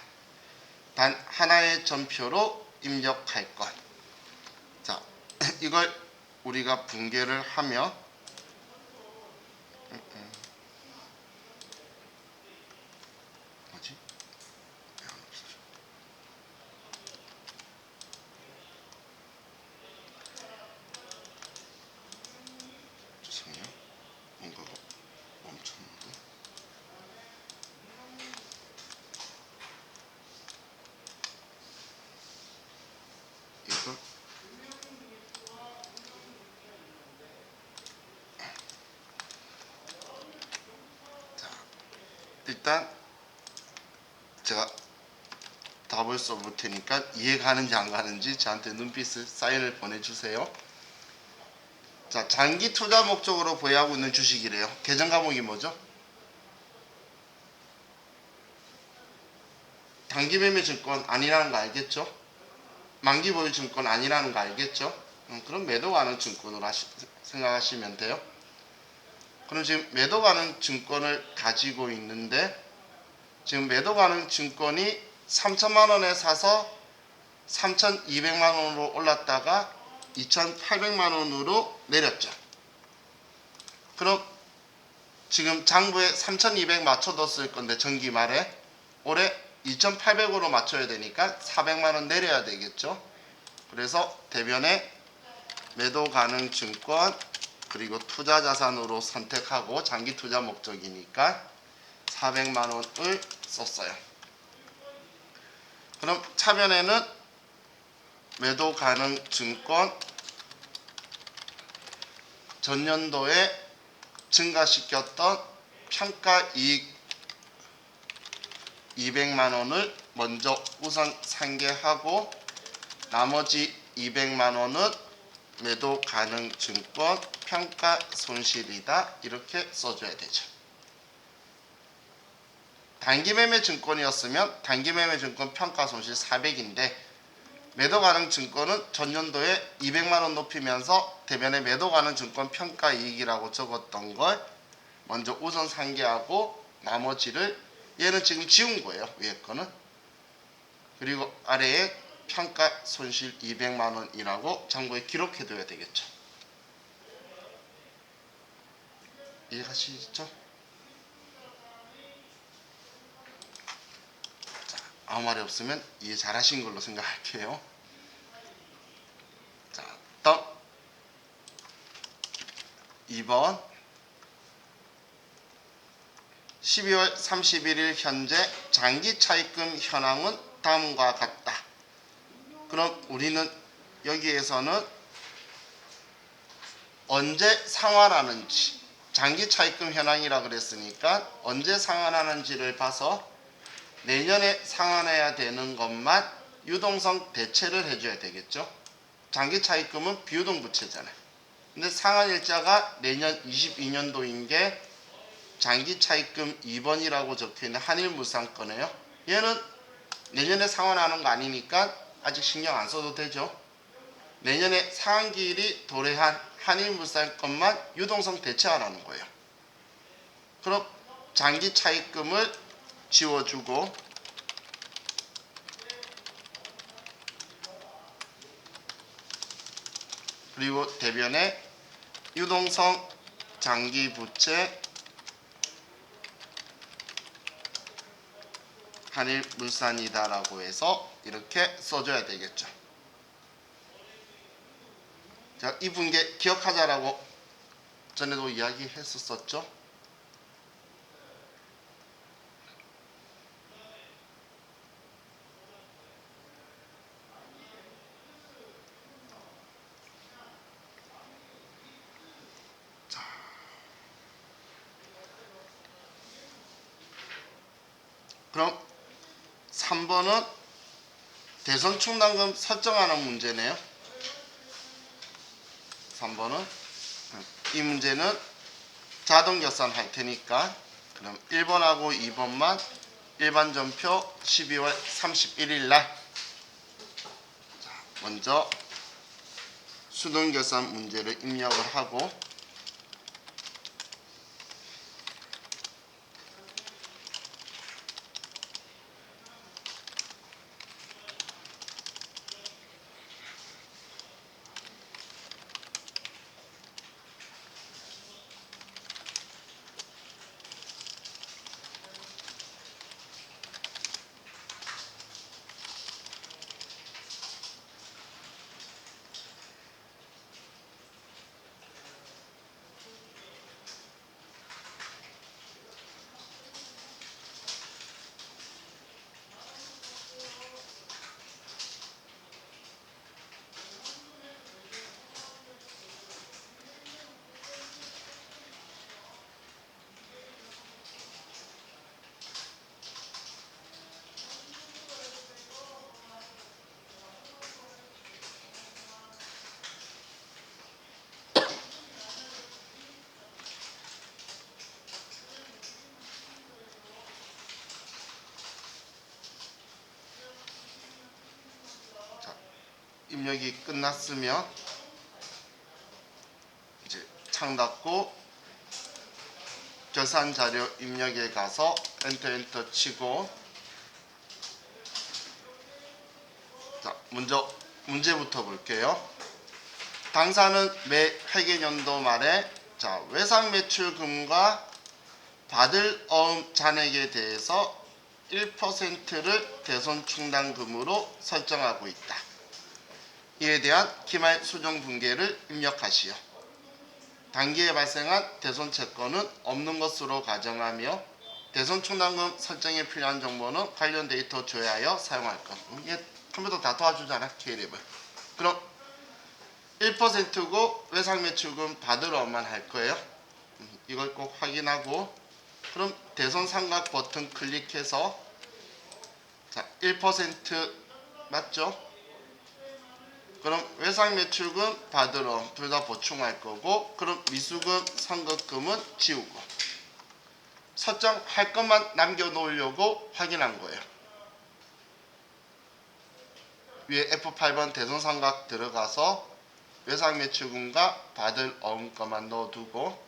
단 하나의 전표로 입력할 것. 자, 이걸 우리가 분계를 하면 뭐지? 죄송해요. 뭔가가 멈췄는데. 이거 일단 제가 답을 써볼 테니까 이해가는지 안 가는지 저한테 눈빛을 사인을 보내주세요. 자, 장기 투자 목적으로 보유하고 있는 주식이래요. 계정 과목이 뭐죠? 단기 매매 증권 아니라는 거 알겠죠? 만기 보유 증권 아니라는 거 알겠죠? 그럼 매도 가능 증권으로 생각하시면 돼요. 그럼 지금 매도 가능 증권을 가지고 있는데 지금 매도 가능 증권이 3천만원에 사서 3,200만원으로 올랐다가 2,800만원으로 내렸죠. 그럼 지금 장부에 3,200 맞춰뒀을 건데 전기 말에 올해 2,800으로 맞춰야 되니까 400만원 내려야 되겠죠. 그래서 대변에 매도 가능 증권 그리고 투자 자산으로 선택하고 장기 투자 목적이니까 400만원을 썼어요. 그럼 차변에는 매도 가능 증권 전년도에 증가시켰던 평가이익 200만원을 먼저 우선 상계하고 나머지 200만원은 매도 가능 증권 평가 손실이다 이렇게 써줘야 되죠. 단기 매매 증권이었으면 단기 매매 증권 평가 손실 400인데 매도 가능 증권은 전년도에 200만원 높이면서 대변에 매도 가능 증권 평가 이익이라고 적었던 걸 먼저 우선 상계하고 나머지를 얘는 지금 지운 거예요. 위에 거는. 그리고 아래에 평가 손실 200만원이라고 참고에 기록해 둬야 되겠죠. 이해가시죠? 자, 아무 말이 없으면 이해 잘 하신 걸로 생각할게요. 자, 다음 2번 12월 31일 현재 장기 차입금 현황은 다음과 같다. 그럼 우리는 여기에서는 언제 상환하는지 장기 차입금 현황이라 그랬으니까 언제 상환하는지를 봐서 내년에 상환해야 되는 것만 유동성 대체를 해줘야 되겠죠. 장기 차입금은 비유동 부채잖아요. 근데 상환일자가 내년 22년도인 게 장기 차입금 2번이라고 적혀있는 한일물산 거네요. 얘는 내년에 상환하는 거 아니니까 아직 신경 안 써도 되죠. 내년에 상환기일이 도래한 한일물산 것만 유동성 대체하라는 거예요. 그럼 장기 차입금을 지워주고 그리고 대변에 유동성 장기 부채 한일물산이다라고 해서 이렇게 써줘야 되겠죠. 자, 이 분계 기억하자라고 전에도 이야기했었죠. 자, 그럼 3번은 대손 충당금 설정하는 문제네요. 3번은 이 문제는 자동 결산 할 테니까 그럼 1번하고 2번만 일반 전표 12월 31일 날 먼저 수동 결산 문제를 입력을 하고 입력이 끝났으면 이제 창 닫고 결산 자료 입력에 가서 엔터 치고 자, 먼저 문제부터 볼게요. 당사는 매 회계연도 말에 자, 외상 매출금과 받을 어음 잔액에 대해서 1%를 대손 충당금으로 설정하고 있다. 이에 대한 기말 수정 분계를 입력하시오. 단기에 발생한 대손 채권은 없는 것으로 가정하며 대손 충당금 설정에 필요한 정보는 관련 데이터 조회하여 사용할 것. 이게 컴퓨터 다 도와주잖아, K랩은. 그럼 1%고 외상 매출금 받으러만 할 거예요. 이걸 꼭 확인하고, 그럼 대손 삼각 버튼 클릭해서, 자, 1% 맞죠? 그럼 외상 매출금 받으러 둘 다 보충할 거고, 그럼 미수금 선급금은 지우고 설정할 것만 남겨놓으려고 확인한 거예요. 위에 F8번 대손 삼각 들어가서 외상 매출금과 받을 어음 것만 넣어두고,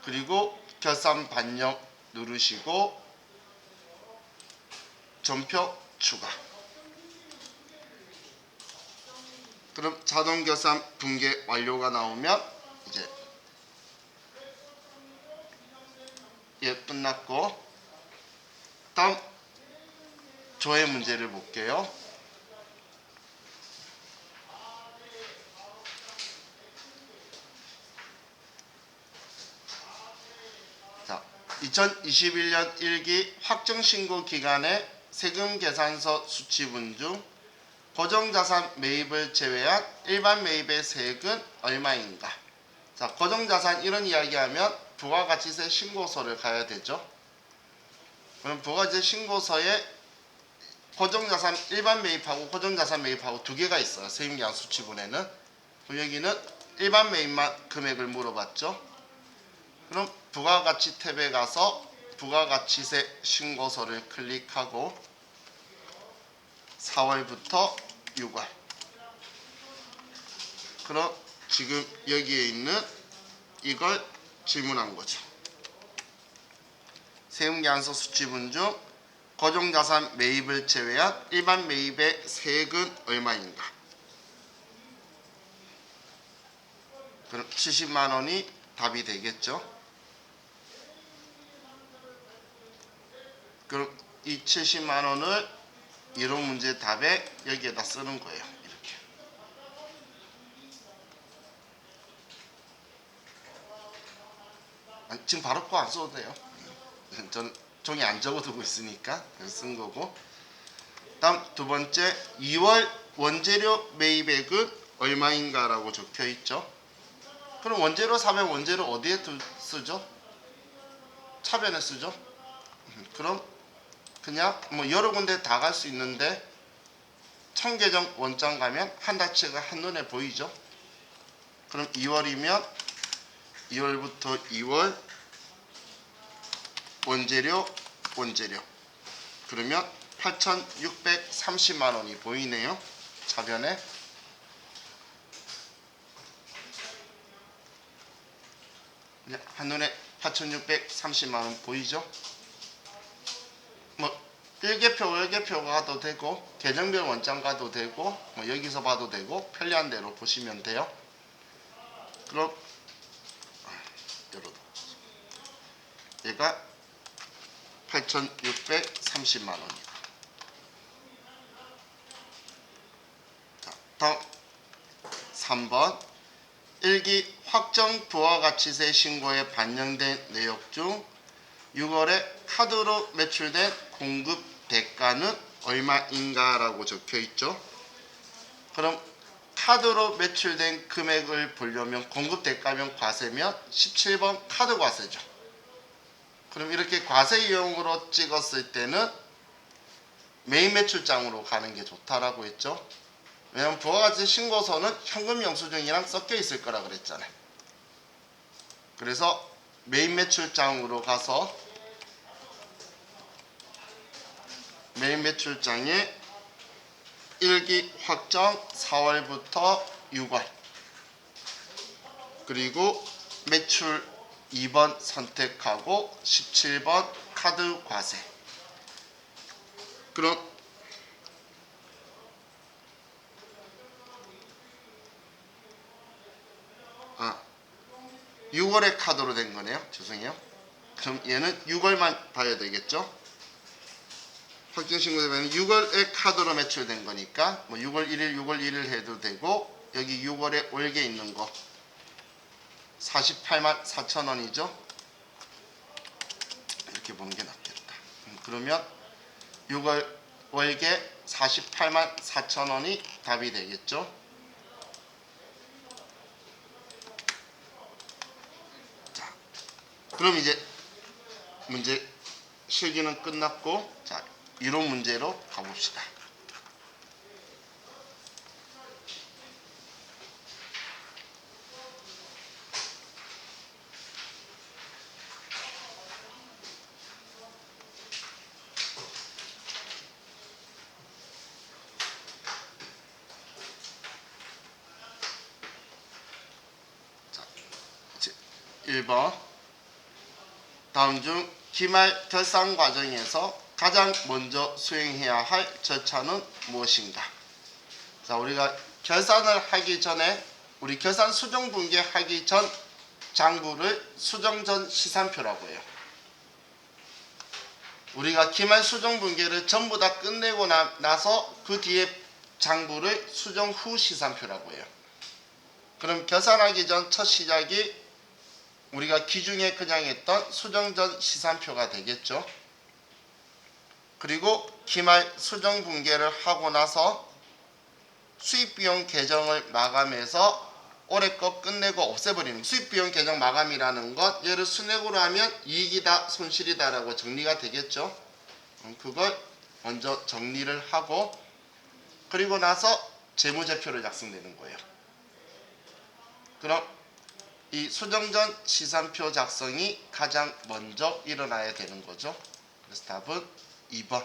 그리고 결산 반영 누르시고 전표 추가. 그럼 자동 결산 분계 완료가 나오면 이제 끝났고, 다음 조회 문제를 볼게요. 자, 2021년 1기 확정신고 기간에 세금 계산서 수치분 중 고정자산 매입을 제외한 일반 매입의 세액은 얼마인가? 자, 고정자산 이런 이야기하면 부가가치세 신고서를 가야 되죠. 그럼 부가가치세 신고서에 고정자산 일반 매입하고 고정자산 매입하고 두 개가 있어요. 세금계산 수치분에는. 그럼 여기는 일반 매입만 금액을 물어봤죠. 그럼 부가가치 탭에 가서 부가가치세 신고서를 클릭하고 4월부터 6월. 그럼 지금 여기에 있는 이걸 질문한 거죠. 세금계산서 수치분 중 고정자산 매입을 제외한 일반 매입의 세액은 얼마인가? 그럼 70만 원이 답이 되겠죠. 그럼 이 70만 원을 이론 문제 답에 여기에다 쓰는 거예요. 이렇게. 지금 바로 거 안 써도 돼요. 전 종이 안 적어두고 있으니까 쓴 거고. 다음 두 번째, 2월 원재료 매입액은 얼마인가 라고 적혀 있죠. 그럼 원재료 사면 원재료 어디에 쓰죠? 차변에 쓰죠. 그럼 그냥 뭐 여러 군데 다 갈 수 있는데 청계정 원장 가면 한 달치가 한눈에 보이죠. 그럼 2월이면 2월부터 2월 원재료 그러면 8,630만 원이 보이네요. 차변에. 한눈에 8,630만 원 보이죠? 뭐 1개표, 2개표 가도 되고 계정별 원장 가도 되고 뭐 여기서 봐도 되고 편리한 대로 보시면 돼요. 그럼 얘가 8,630만 원이다. 자, 다음 3번 1기 확정 부가가치세 신고에 반영된 내역 중 6월에 카드로 매출된 공급 대가는 얼마인가 라고 적혀 있죠. 그럼 카드로 매출된 금액을 보려면 공급 대가면 과세면 17번 카드 과세죠. 그럼 이렇게 과세 이용으로 찍었을 때는 메인 매출장으로 가는 게 좋다라고 했죠. 왜냐면 부가가치세 신고서는 현금 영수증이랑 섞여 있을 거라 그랬잖아요. 그래서 메인 매출장으로 가서 메인 매출장에 1기 확정 4월부터 6월 그리고 매출 2번 선택하고 17번 카드 과세. 그럼 6월의 카드로 된 거네요. 죄송해요. 그럼 얘는 6월만 봐야 되겠죠. 확정신고되면 6월의 카드로 매출된 거니까 뭐 6월 1일 6월 1일 해도 되고, 여기 6월에 월계 있는 거 48만 4천 원이죠. 이렇게 보는 게 낫겠다. 그러면 6월 월계 48만 4천 원이 답이 되겠죠. 자, 그럼 이제 문제 실기는 끝났고, 자, 이론 문제로 가봅시다. 자, 이제 1번. 다음 중 기말 결산 과정에서 가장 먼저 수행해야 할 절차는 무엇인가? 자, 우리가 결산을 하기 전에, 우리 결산 수정 분계 하기 전 장부를 수정 전 시산표라고 해요. 우리가 기말 수정 분계를 전부 다 끝내고 나서 그 뒤에 장부를 수정 후 시산표라고 해요. 그럼 결산하기 전 첫 시작이 우리가 기중에 그냥 했던 수정 전 시산표가 되겠죠. 그리고 기말 수정 분계를 하고 나서 수입비용 계정을 마감해서 올해 거 끝내고 없애버리는, 수입비용 계정 마감이라는 것, 얘를 순액으로 하면 이익이다 손실이다 라고 정리가 되겠죠. 그걸 먼저 정리를 하고, 그리고 나서 재무제표를 작성되는 거예요. 그럼 이 수정전 시산표 작성이 가장 먼저 일어나야 되는 거죠. 그래서 답은 2번.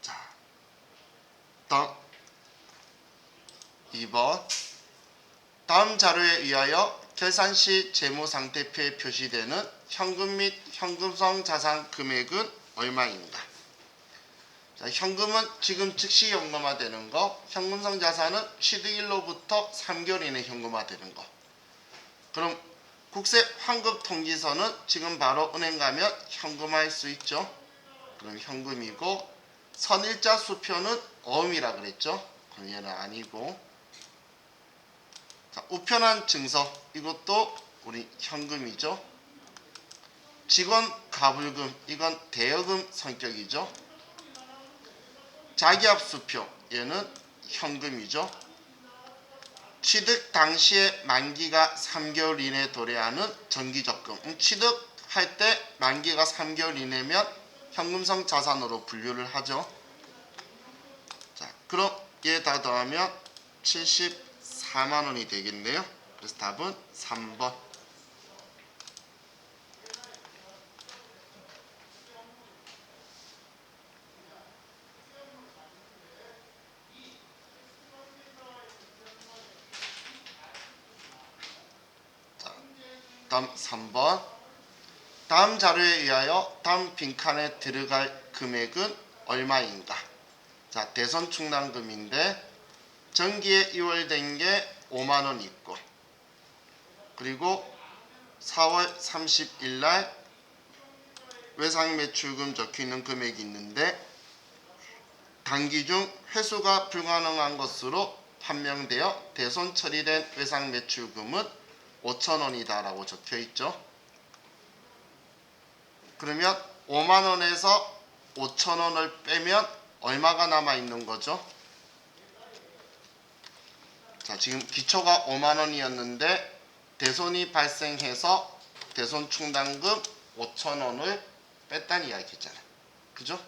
자, 다음 2번. 다음 자료에 의하여 결산 시 재무상태표에 표시되는 현금 및 현금성 자산 금액은 얼마인가? 자, 현금은 지금 즉시 현금화되는 거, 현금성 자산은 취득일로부터 3개월 이내 현금화되는 거. 그럼 국세 환급 통지서는 지금 바로 은행 가면 현금화할 수 있죠. 그럼 현금이고, 선일자 수표는 어음이라 그랬죠. 그럼 얘는 아니고, 자, 우편한 증서, 이것도 우리 현금이죠. 직원 가불금, 이건 대여금 성격이죠. 자기압 수표, 얘는 현금이죠. 취득 당시에 만기가 3개월 이내 도래하는 정기적금, 취득할 때 만기가 3개월 이내면 현금성 자산으로 분류를 하죠. 자, 그럼 얘 다 더하면 74만 원이 되겠네요. 그래서 답은 3번. 자, 다음 3번. 다음 자료에 의하여 다음 빈칸에 들어갈 금액은 얼마인가? 자, 대선 충당금인데 정기에 이월된 게 5만 원 있고, 그리고 4월 30일 날 외상 매출금 적혀 있는 금액이 있는데, 단기 중 회수가 불가능한 것으로 판명되어 대손 처리된 외상 매출금은 5천 원이다 라고 적혀 있죠. 그러면 5만 원에서 5천 원을 빼면 얼마가 남아 있는 거죠? 자, 지금 기초가 5만 원이었는데 대손이 발생해서 대손 충당금 5천 원을 뺐다는 이야기잖아요. 그죠?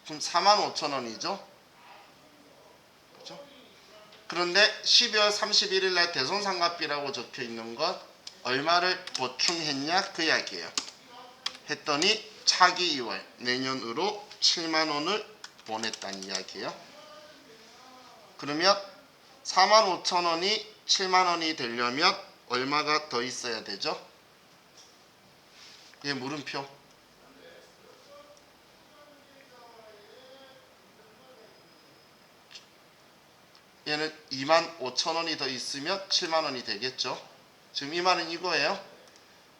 그럼 4만 5천 원이죠? 그죠? 그런데 12월 31일 날 대손 상각비라고 적혀 있는 것 얼마를 보충했냐 그 이야기예요. 했더니 차기 2월 내년으로 7만 원을 보냈다는 이야기예요. 그러면 4만 5천 원이 7만 원이 되려면 얼마가 더 있어야 되죠? 예, 물음표. 얘는 25,000원이 더 있으면 7만원이 되겠죠. 지금 이 말은 이거예요.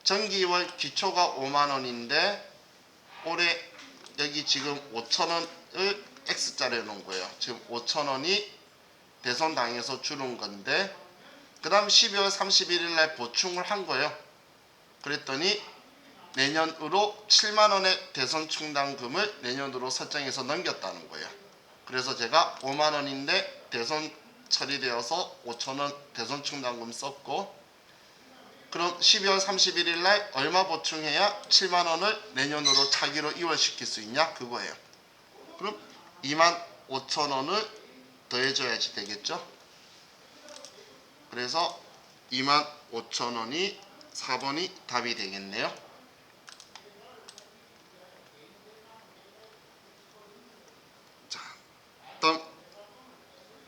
전기월 기초가 5만원인데 올해 여기 지금 5,000원을 X자리에 놓은 거예요. 지금 5,000원이 대손당해서 주는 건데 그 다음 12월 31일 날 보충을 한 거예요. 그랬더니 내년으로 7만원의 대손 충당금을 내년으로 설정해서 넘겼다는 거예요. 그래서 제가 5만원인데 대손 처리되어서 5,000원 대손 충당금 썼고, 그럼 12월 31일 날 얼마 보충해야 7만원을 내년으로 차기로 이월시킬 수 있냐 그거예요. 그럼 25,000원을 더해줘야지 되겠죠. 그래서 25,000원이 4번이 답이 되겠네요. 자, 다음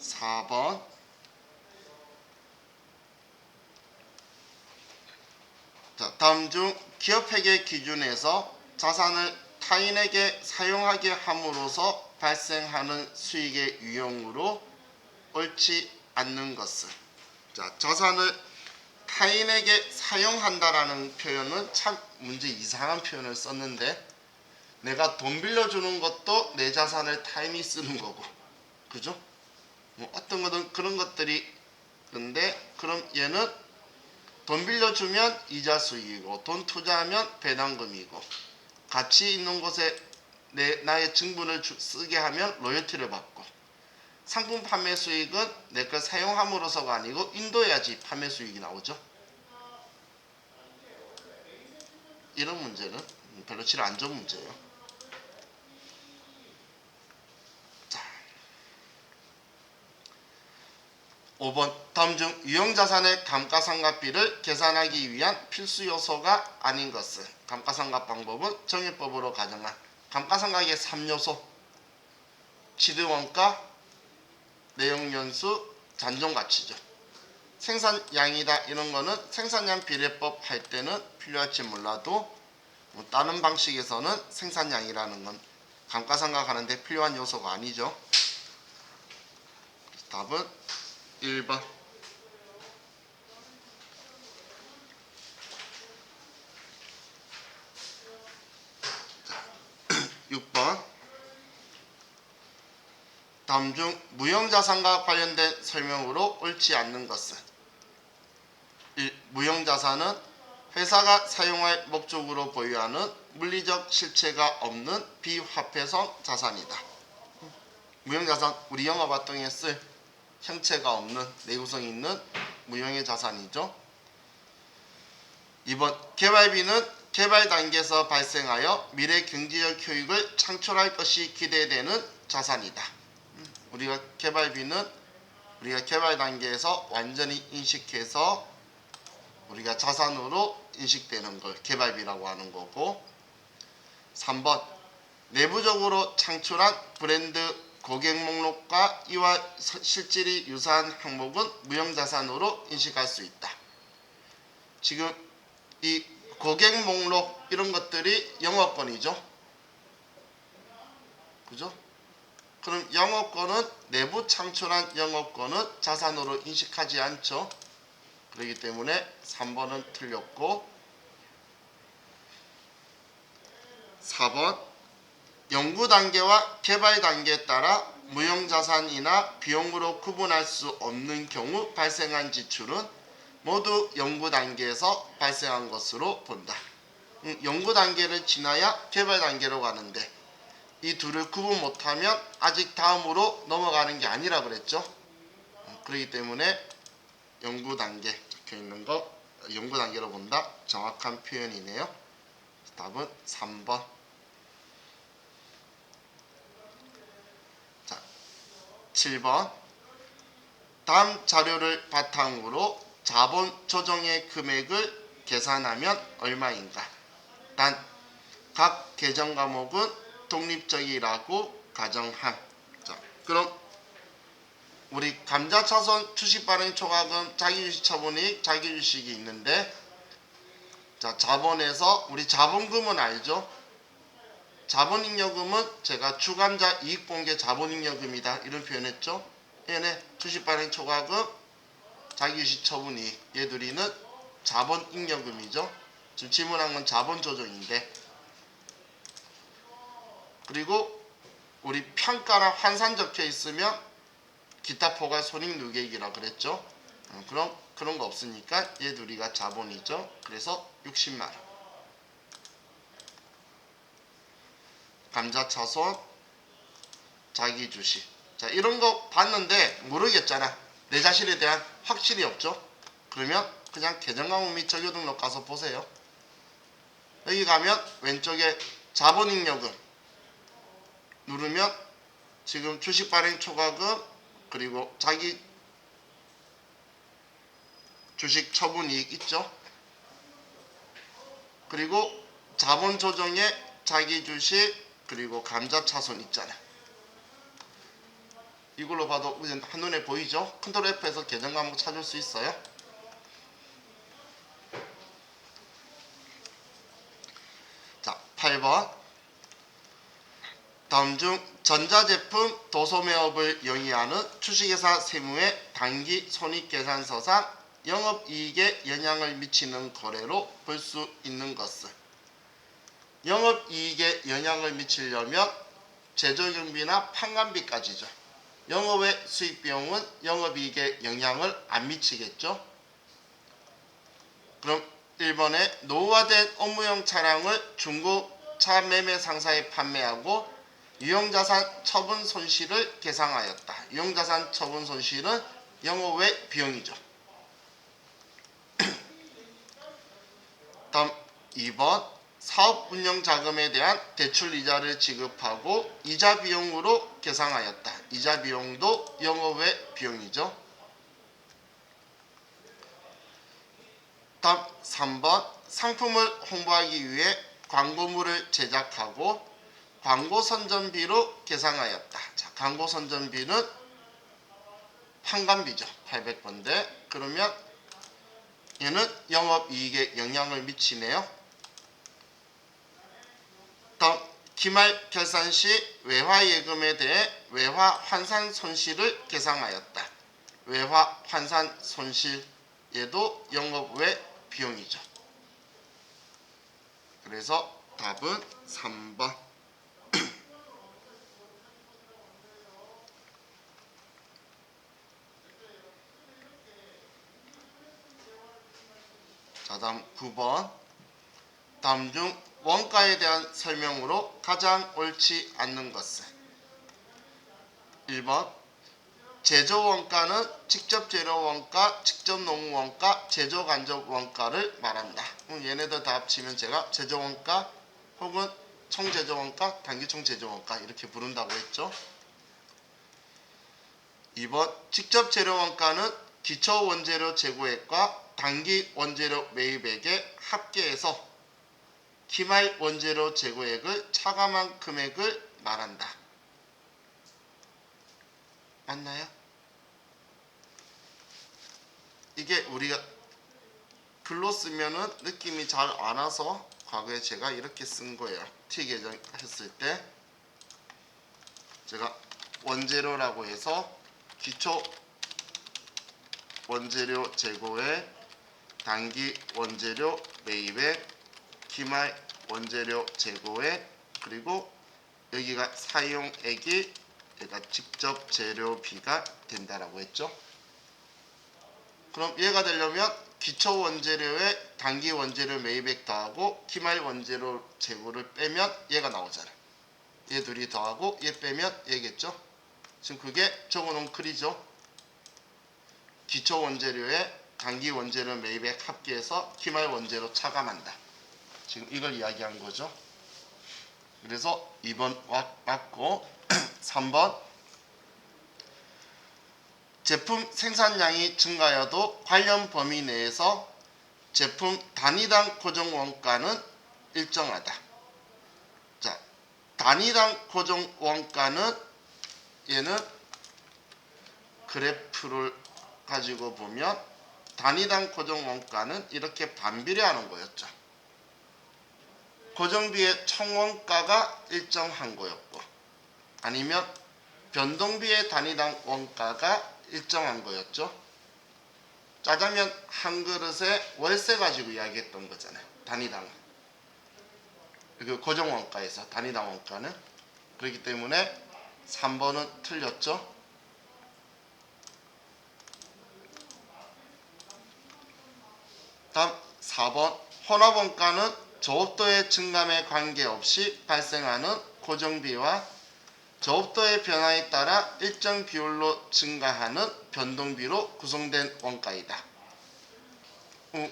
4번. 자, 다음 중 기업회계 기준에서 자산을 타인에게 사용하게 함으로써 발생하는 수익의 유형으로 옳지 않는 것은. 자, 자산을 타인에게 사용한다라는 표현은 참 문제 이상한 표현을 썼는데, 내가 돈 빌려주는 것도 내 자산을 타인이 쓰는 거고, 그죠? 뭐 어떤 거든 그런 것들이. 근데 그럼 얘는 돈 빌려주면 이자 수익이고, 돈 투자하면 배당금이고, 가치 있는 곳에 나의 증분을 쓰게 하면 로열티를 받고, 상품 판매 수익은 내 걸 사용함으로써가 아니고 인도해야지 판매 수익이 나오죠. 이런 문제는 별로 질 안 좋은 문제예요. 자, 5번. 다음 중 유형자산의 감가상각비를 계산하기 위한 필수 요소가 아닌 것은. 감가상각 방법은 정해법으로 가정한 감가상각의 3요소: 취득원가, 내용연수, 잔존가치죠. 생산량이다 이런 거는 생산량 비례법 할 때는 필요할지 몰라도 뭐 다른 방식에서는 생산량이라는 건 감가상각 하는데 필요한 요소가 아니죠. 답은 1번. 자, 6번. 다음 중 무형자산과 관련된 설명으로 옳지 않는 것은. 1. 무형자산은 회사가 사용할 목적으로 보유하는 물리적 실체가 없는 비화폐성 자산이다. 무형자산, 우리 영업활동에 쓸 형체가 없는 내구성이 있는 무형의 자산이죠. 2번. 개발비는 개발 단계에서 발생하여 미래 경제적 효익을 창출할 것이 기대되는 자산이다. 우리가 개발비는 우리가 개발 단계에서 완전히 인식해서 우리가 자산으로 인식되는 걸 개발비라고 하는 거고. 3번. 내부적으로 창출한 브랜드 고객 목록과 이와 실질이 유사한 항목은 무형자산으로 인식할 수 있다. 지금 이 고객 목록 이런 것들이 영업권이죠. 그죠? 그럼 영업권은 내부 창출한 영업권은 자산으로 인식하지 않죠. 그렇기 때문에 3번은 틀렸고. 4번. 연구 단계와 개발 단계에 따라 무형자산이나 비용으로 구분할 수 없는 경우 발생한 지출은 모두 연구 단계에서 발생한 것으로 본다. 연구 단계를 지나야 개발 단계로 가는데 이 둘을 구분 못하면 아직 다음으로 넘어가는 게 아니라 그랬죠. 그렇기 때문에 연구 단계 적혀있는 거 연구 단계로 본다. 정확한 표현이네요. 답은 3번. 7번. 다음 자료를 바탕으로 자본 조정의 금액을 계산하면 얼마인가? 단, 각 계정 과목은 독립적이라고 가정함. 자, 그럼 우리 감자차손 주식발행 초과금, 자기주식 처분이익, 자기주식이 있는데, 자, 자본에서 우리 자본금은 알죠? 자본잉여금은 제가 주감자 이익본계 자본잉여금이다 이런 표현했죠. 얘네 주식 발행 초과금, 자기주식 처분이익, 얘 둘이는 자본 잉여금이죠. 지금 질문한 건 자본 조정인데, 그리고 우리 평가랑 환산 적혀 있으면 기타 포괄 손익 누계익이라 그랬죠. 그런 거 없으니까 얘 둘이가 자본이죠. 그래서 60만 원. 감자차손, 자기주식. 자, 이런 거 봤는데 모르겠잖아. 내 자신에 대한 확신이 없죠. 그러면 그냥 계정과목 및 적요 등록 가서 보세요. 여기 가면 왼쪽에 자본잉여금 누르면 지금 주식 발행 초과금, 그리고 자기 주식 처분이익 있죠. 그리고 자본 조정에 자기 주식, 그리고 감자차손 있잖아. 이걸로 봐도 한눈에 보이죠? 컨트롤 F에서 계정 과목 찾을 수 있어요. 자, 8번. 다음 중 전자제품 도소매업을 영위하는 주식회사 세무의 단기 손익계산서상 영업이익에 영향을 미치는 거래로 볼 수 있는 것은, 영업이익에 영향을 미치려면 제조경비나 판관비까지죠. 영업외 수익비용은 영업이익에 영향을 안 미치겠죠. 그럼 1번에 노후화된 업무용 차량을 중고차 매매 상사에 판매하고 유형자산 처분 손실을 계상하였다. 유형자산 처분 손실은 영업외 비용이죠. 다음 2번, 사업 운영 자금에 대한 대출 이자를 지급하고 이자 비용으로 계상하였다. 이자 비용도 영업외 비용이죠. 다음 3번, 상품을 홍보하기 위해 광고물을 제작하고 광고 선전비로 계상하였다. 자, 광고 선전비는 판관비죠. 800번대. 그러면 얘는 영업이익에 영향을 미치네요. 다음, 기말 결산 시 외화예금에 대해 외화 환산 손실을 계상하였다. 외화 환산 손실, 얘도 영업외 비용이죠. 그래서 답은 3번. 자, 다음 9번. 다음 중 원가에 대한 설명으로 가장 옳지 않는 것은, 1번 제조 원가는 직접 재료 원가, 직접 노무 원가, 제조 간접 원가를 말한다. 얘네들 다 합치면 제가 제조 원가 혹은 총 제조 원가, 단기 총 제조 원가 이렇게 부른다고 했죠. 2번 직접 재료 원가는 기초 원재료 재고액과 단기 원재료 매입액의 합계해서 기말 원재료 재고액을 차감한 금액을 말한다. 맞나요? 이게 우리가 글로 쓰면은 느낌이 잘 안 와서 과거에 제가 이렇게 쓴 거예요. T 계정 했을 때 제가 원재료라고 해서 기초 원재료 재고액, 단기 원재료 매입액, 기말 원재료 재고액, 그리고 여기가 사용액이 얘가 직접 재료비가 된다라고 했죠. 그럼 얘가 되려면 기초 원재료에 단기 원재료 매입액 더하고 기말 원재료 재고를 빼면 얘가 나오잖아. 얘 둘이 더하고 얘 빼면 얘겠죠. 지금 그게 적어놓은 글이죠. 기초 원재료에 단기 원재료 매입액 합계해서 기말 원재료 차감한다. 지금 이걸 이야기한 거죠. 그래서 2번 맞고 3번 제품 생산량이 증가하여도 관련 범위 내에서 제품 단위당 고정 원가는 일정하다. 자, 단위당 고정 원가는 얘는 그래프를 가지고 보면 단위당 고정 원가는 이렇게 반비례하는 거였죠. 고정비의 총원가가 일정한 거였고, 아니면 변동비의 단위당 원가가 일정한 거였죠. 짜장면 한 그릇에 월세 가지고 이야기했던 거잖아요. 단위당. 그 고정원가에서 단위당 원가는. 그렇기 때문에 3번은 틀렸죠. 다음 4번. 혼합원가는 저업도의 증감에 관계없이 발생하는 고정비와 저업도의 변화에 따라 일정 비율로 증가하는 변동비로 구성된 원가이다.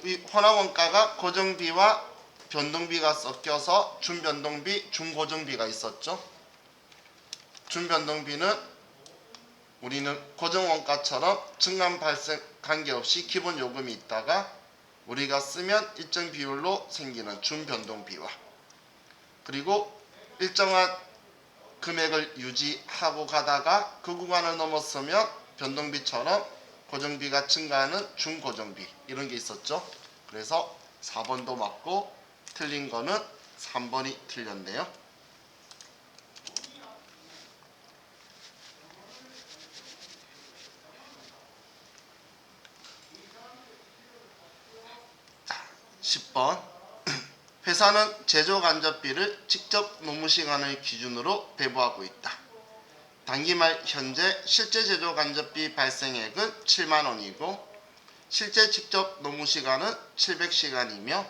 이 혼합원가가 고정비와 변동비가 섞여서 준변동비, 준고정비가 있었죠. 준변동비는 우리는 고정원가처럼 증감 발생 관계없이 기본 요금이 있다가 우리가 쓰면 일정 비율로 생기는 준변동비와, 그리고 일정한 금액을 유지하고 가다가 그 구간을 넘어서면 변동비처럼 고정비가 증가하는 준고정비, 이런 게 있었죠. 그래서 4번도 맞고 틀린 거는 3번이 틀렸네요. 자, 10번. 회사는 제조간접비를 직접 노무시간을 기준으로 배부하고 있다. 단기말 현재 실제 제조간접비 발생액은 7만원이고 실제 직접 노무시간은 700시간이며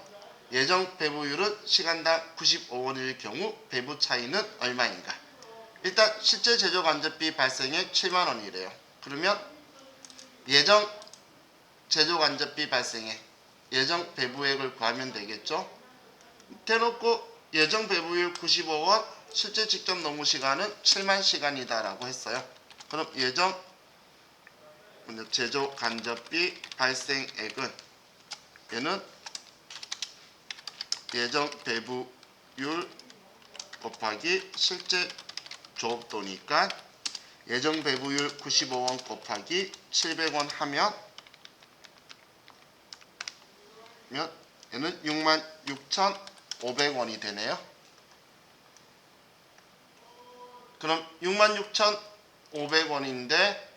예정 배부율은 시간당 95원일 경우 배부 차이는 얼마인가? 일단 실제 제조간접비 발생액 7만원이래요. 그러면 예정 제조간접비 발생액, 예정 배부액을 구하면 되겠죠. 대놓고 예정 배부율 95원, 실제 직접 노무시간은 7만 시간이다 라고 했어요. 그럼 예정 제조 간접비 발생액은, 얘는 예정 배부율 곱하기 실제 조업도니까 예정 배부율 95원 곱하기 700원 하면 얘는 66,500원이 되네요. 그럼 66,500원인데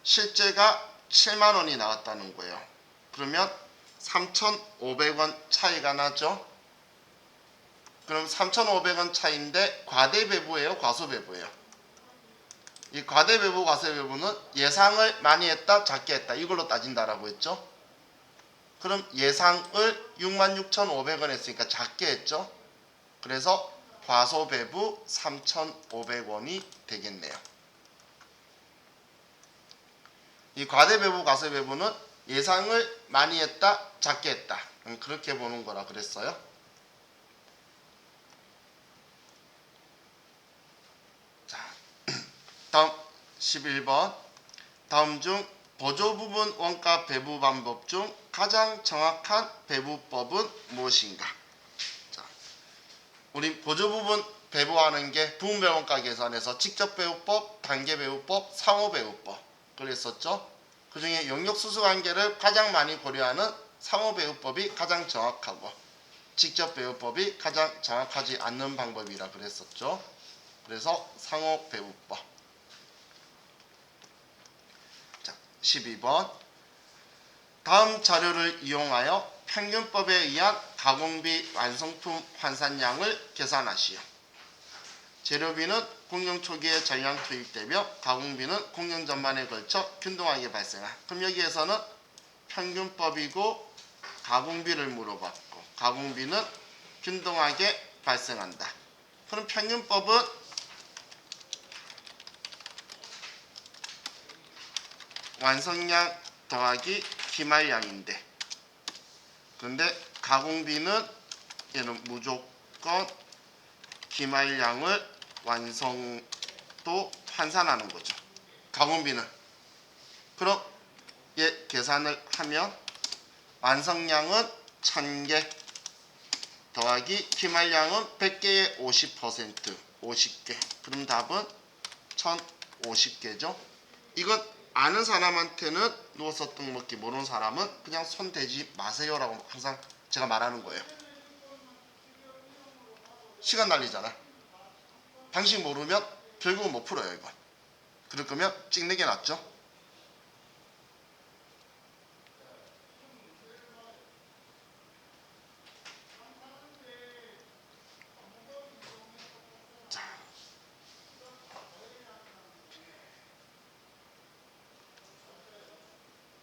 실제가 7만원이 나왔다는 거예요. 그러면 3,500원 차이가 나죠. 그럼 3,500원 차이인데 과대배부예요, 과소배부예요? 이 과대배부, 과소배부는 예상을 많이 했다, 작게 했다, 이걸로 따진다라고 했죠. 그럼 예상을 66,500원 했으니까 작게 했죠. 그래서 과소배부 3,500원이 되겠네요. 이 과대배부, 과소배부는 예상을 많이 했다, 작게 했다, 그렇게 보는 거라 그랬어요. 자, 다음 11번. 다음 중 보조부분 원가 배부 방법 중 가장 정확한 배부법은 무엇인가? 자, 우리 보조부분 배부하는 게 부분배원가 계산에서 직접배부법, 단계배부법, 상호배부법 그랬었죠. 그 중에 영역수수관계를 가장 많이 고려하는 상호배부법이 가장 정확하고 직접배부법이 가장 정확하지 않는 방법이라 그랬었죠. 그래서 상호배부법. 자, 12번. 다음 자료를 이용하여 평균법에 의한 가공비 완성품 환산량을 계산하시오. 재료비는 공정 초기에 전량 투입되며 가공비는 공정 전반에 걸쳐 균등하게 발생한. 그럼 여기에서는 평균법이고 가공비를 물어봤고 가공비는 균등하게 발생한다. 그럼 평균법은 완성량 더하기 기말량인데, 그런데 가공비는 얘는 무조건 기말량을 완성도 환산하는 거죠. 가공비는. 그럼 얘 계산을 하면 완성량은 1000개 더하기 기말량은 100개의 50%, 50개. 그럼 답은 1050개죠. 이건 아는 사람한테는 누워서 떡 먹기, 모르는 사람은 그냥 손 대지 마세요라고 항상 제가 말하는 거예요. 시간 날리잖아. 방식 모르면 결국은 못 풀어요, 이건. 그럴 거면 찍는 게 낫죠. 자,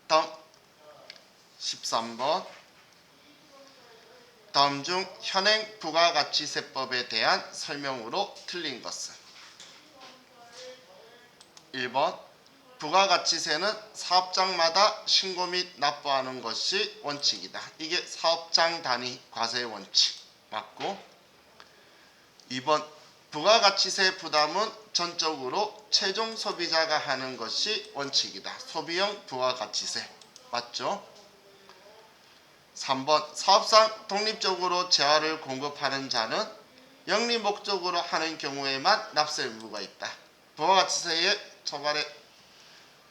다음 13번. 다음 중 현행 부가가치세법에 대한 설명으로 틀린 것은? 1번 부가가치세는 사업장마다 신고 및 납부하는 것이 원칙이다. 이게 사업장 단위 과세 원칙 맞고, 2번 부가가치세 부담은 전적으로 최종 소비자가 하는 것이 원칙이다. 소비형 부가가치세 맞죠? 3번 사업상 독립적으로 재화를 공급하는 자는 영리 목적으로 하는 경우에만 납세 의무가 있다. 부가가치세의 초반에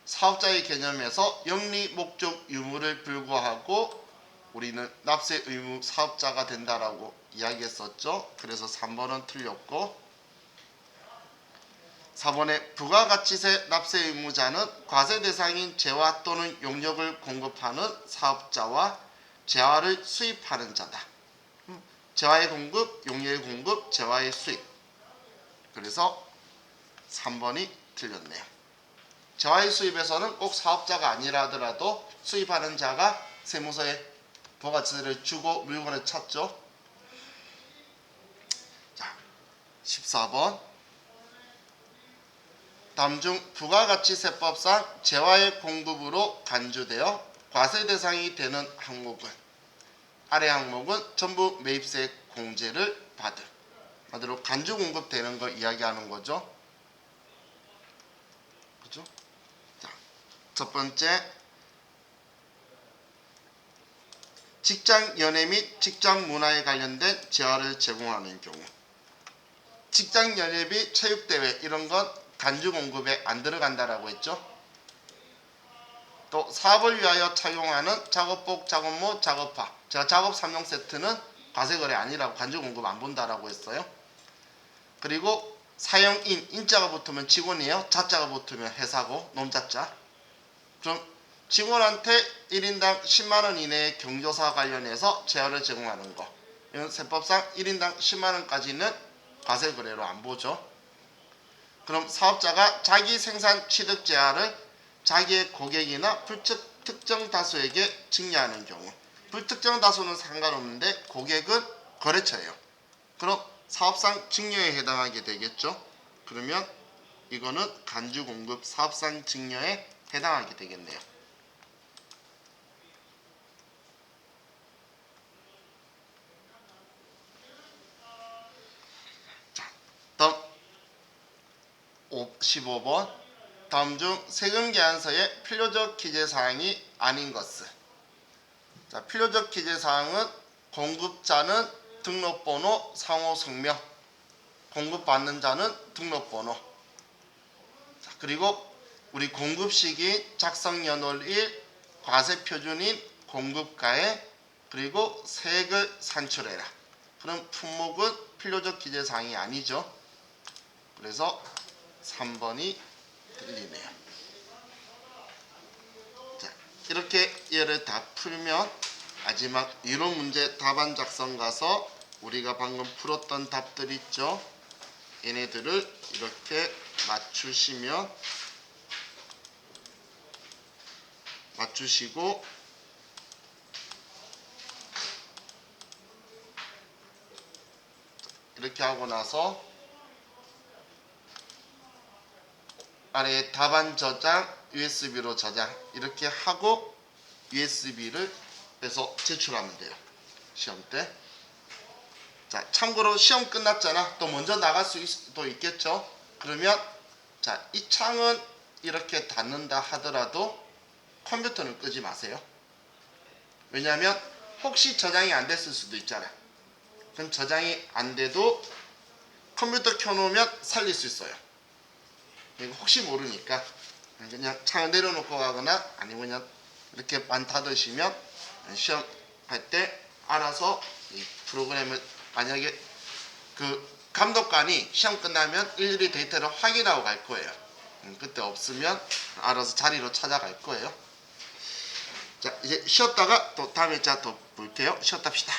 사업자의 개념에서 영리 목적 유무를 불구하고 우리는 납세 의무 사업자가 된다라고 이야기했었죠. 그래서 3번은 틀렸고, 4번에 부가가치세 납세 의무자는 과세 대상인 재화 또는 용역을 공급하는 사업자와 재화를 수입하는 자다. 재화의 공급, 용역의 공급, 재화의 수입. 그래서 3번이 틀렸네요. 재화의 수입에서는 꼭 사업자가 아니라 하더라도 수입하는 자가 세무서에 부가가치세를 주고 물건을 찾죠. 자, 14번. 다음 중 부가가치세법상 재화의 공급으로 간주되어 과세 대상이 되는 항목은? 아래 항목은 전부 매입세 공제를 받으로 간주 공급되는 걸 이야기하는 거죠. 그죠? 자, 첫 번째, 직장 연예 및 직장 문화에 관련된 재화를 제공하는 경우. 직장 연예비, 체육대회 이런 건 간주 공급에 안 들어간다라고 했죠. 또 사업을 위하여 착용하는 작업복, 작업모, 작업화, 제가 작업 3종 세트는 과세거래 아니라고 간주 공급 안 본다라고 했어요. 그리고 사용인, 인자가 붙으면 직원이에요. 자자가 붙으면 회사고, 놈자자. 그럼 직원한테 1인당 10만원 이내의 경조사 관련해서 재화를 제공하는 거, 이건 세법상 1인당 10만원까지는 과세거래로 안 보죠. 그럼 사업자가 자기 생산 취득 재화를 자기의 고객이나 불특정 다수에게 증여하는 경우, 불특정 다수는 상관없는데 고객은 거래처예요. 그럼 사업상 증여에 해당하게 되겠죠. 그러면 이거는 간주 공급 사업상 증여에 해당하게 되겠네요. 자, 다음 15번. 다음 중 세금 계산서의 필요적 기재사항이 아닌 것은? 자, 필요적 기재사항은 공급자는 등록번호, 상호 성명, 공급받는 자는 등록번호. 자, 그리고 우리 공급시기인 작성연월일, 과세표준인 공급가액, 그리고 세액을 산출해라. 그럼 품목은 필요적 기재사항이 아니죠. 그래서 3번이 틀리네요. 자, 이렇게 얘를 다 풀면 마지막 이론 문제 답안 작성 가서 우리가 방금 풀었던 답들 있죠. 얘네들을 이렇게 맞추시고 이렇게 하고 나서 아래에 답안 저장, USB로 저장 이렇게 하고 USB를 빼서 제출하면 돼요. 시험 때. 자, 참고로 시험 끝났잖아. 또 먼저 나갈 수도 있겠죠. 그러면 자, 이 창은 이렇게 닫는다 하더라도 컴퓨터는 끄지 마세요. 왜냐하면 혹시 저장이 안 됐을 수도 있잖아. 그럼 저장이 안 돼도 컴퓨터 켜놓으면 살릴 수 있어요. 혹시 모르니까 그냥 창을 내려놓고 가거나 아니면 그냥 이렇게만 닫으시면 시험 할 때 알아서 이 프로그램을, 만약에 그 감독관이 시험 끝나면 일일이 데이터를 확인하고 갈 거예요. 그때 없으면 알아서 자리로 찾아갈 거예요. 자, 이제 쉬었다가 또 다음에 또 볼게요. 쉬었다 합시다.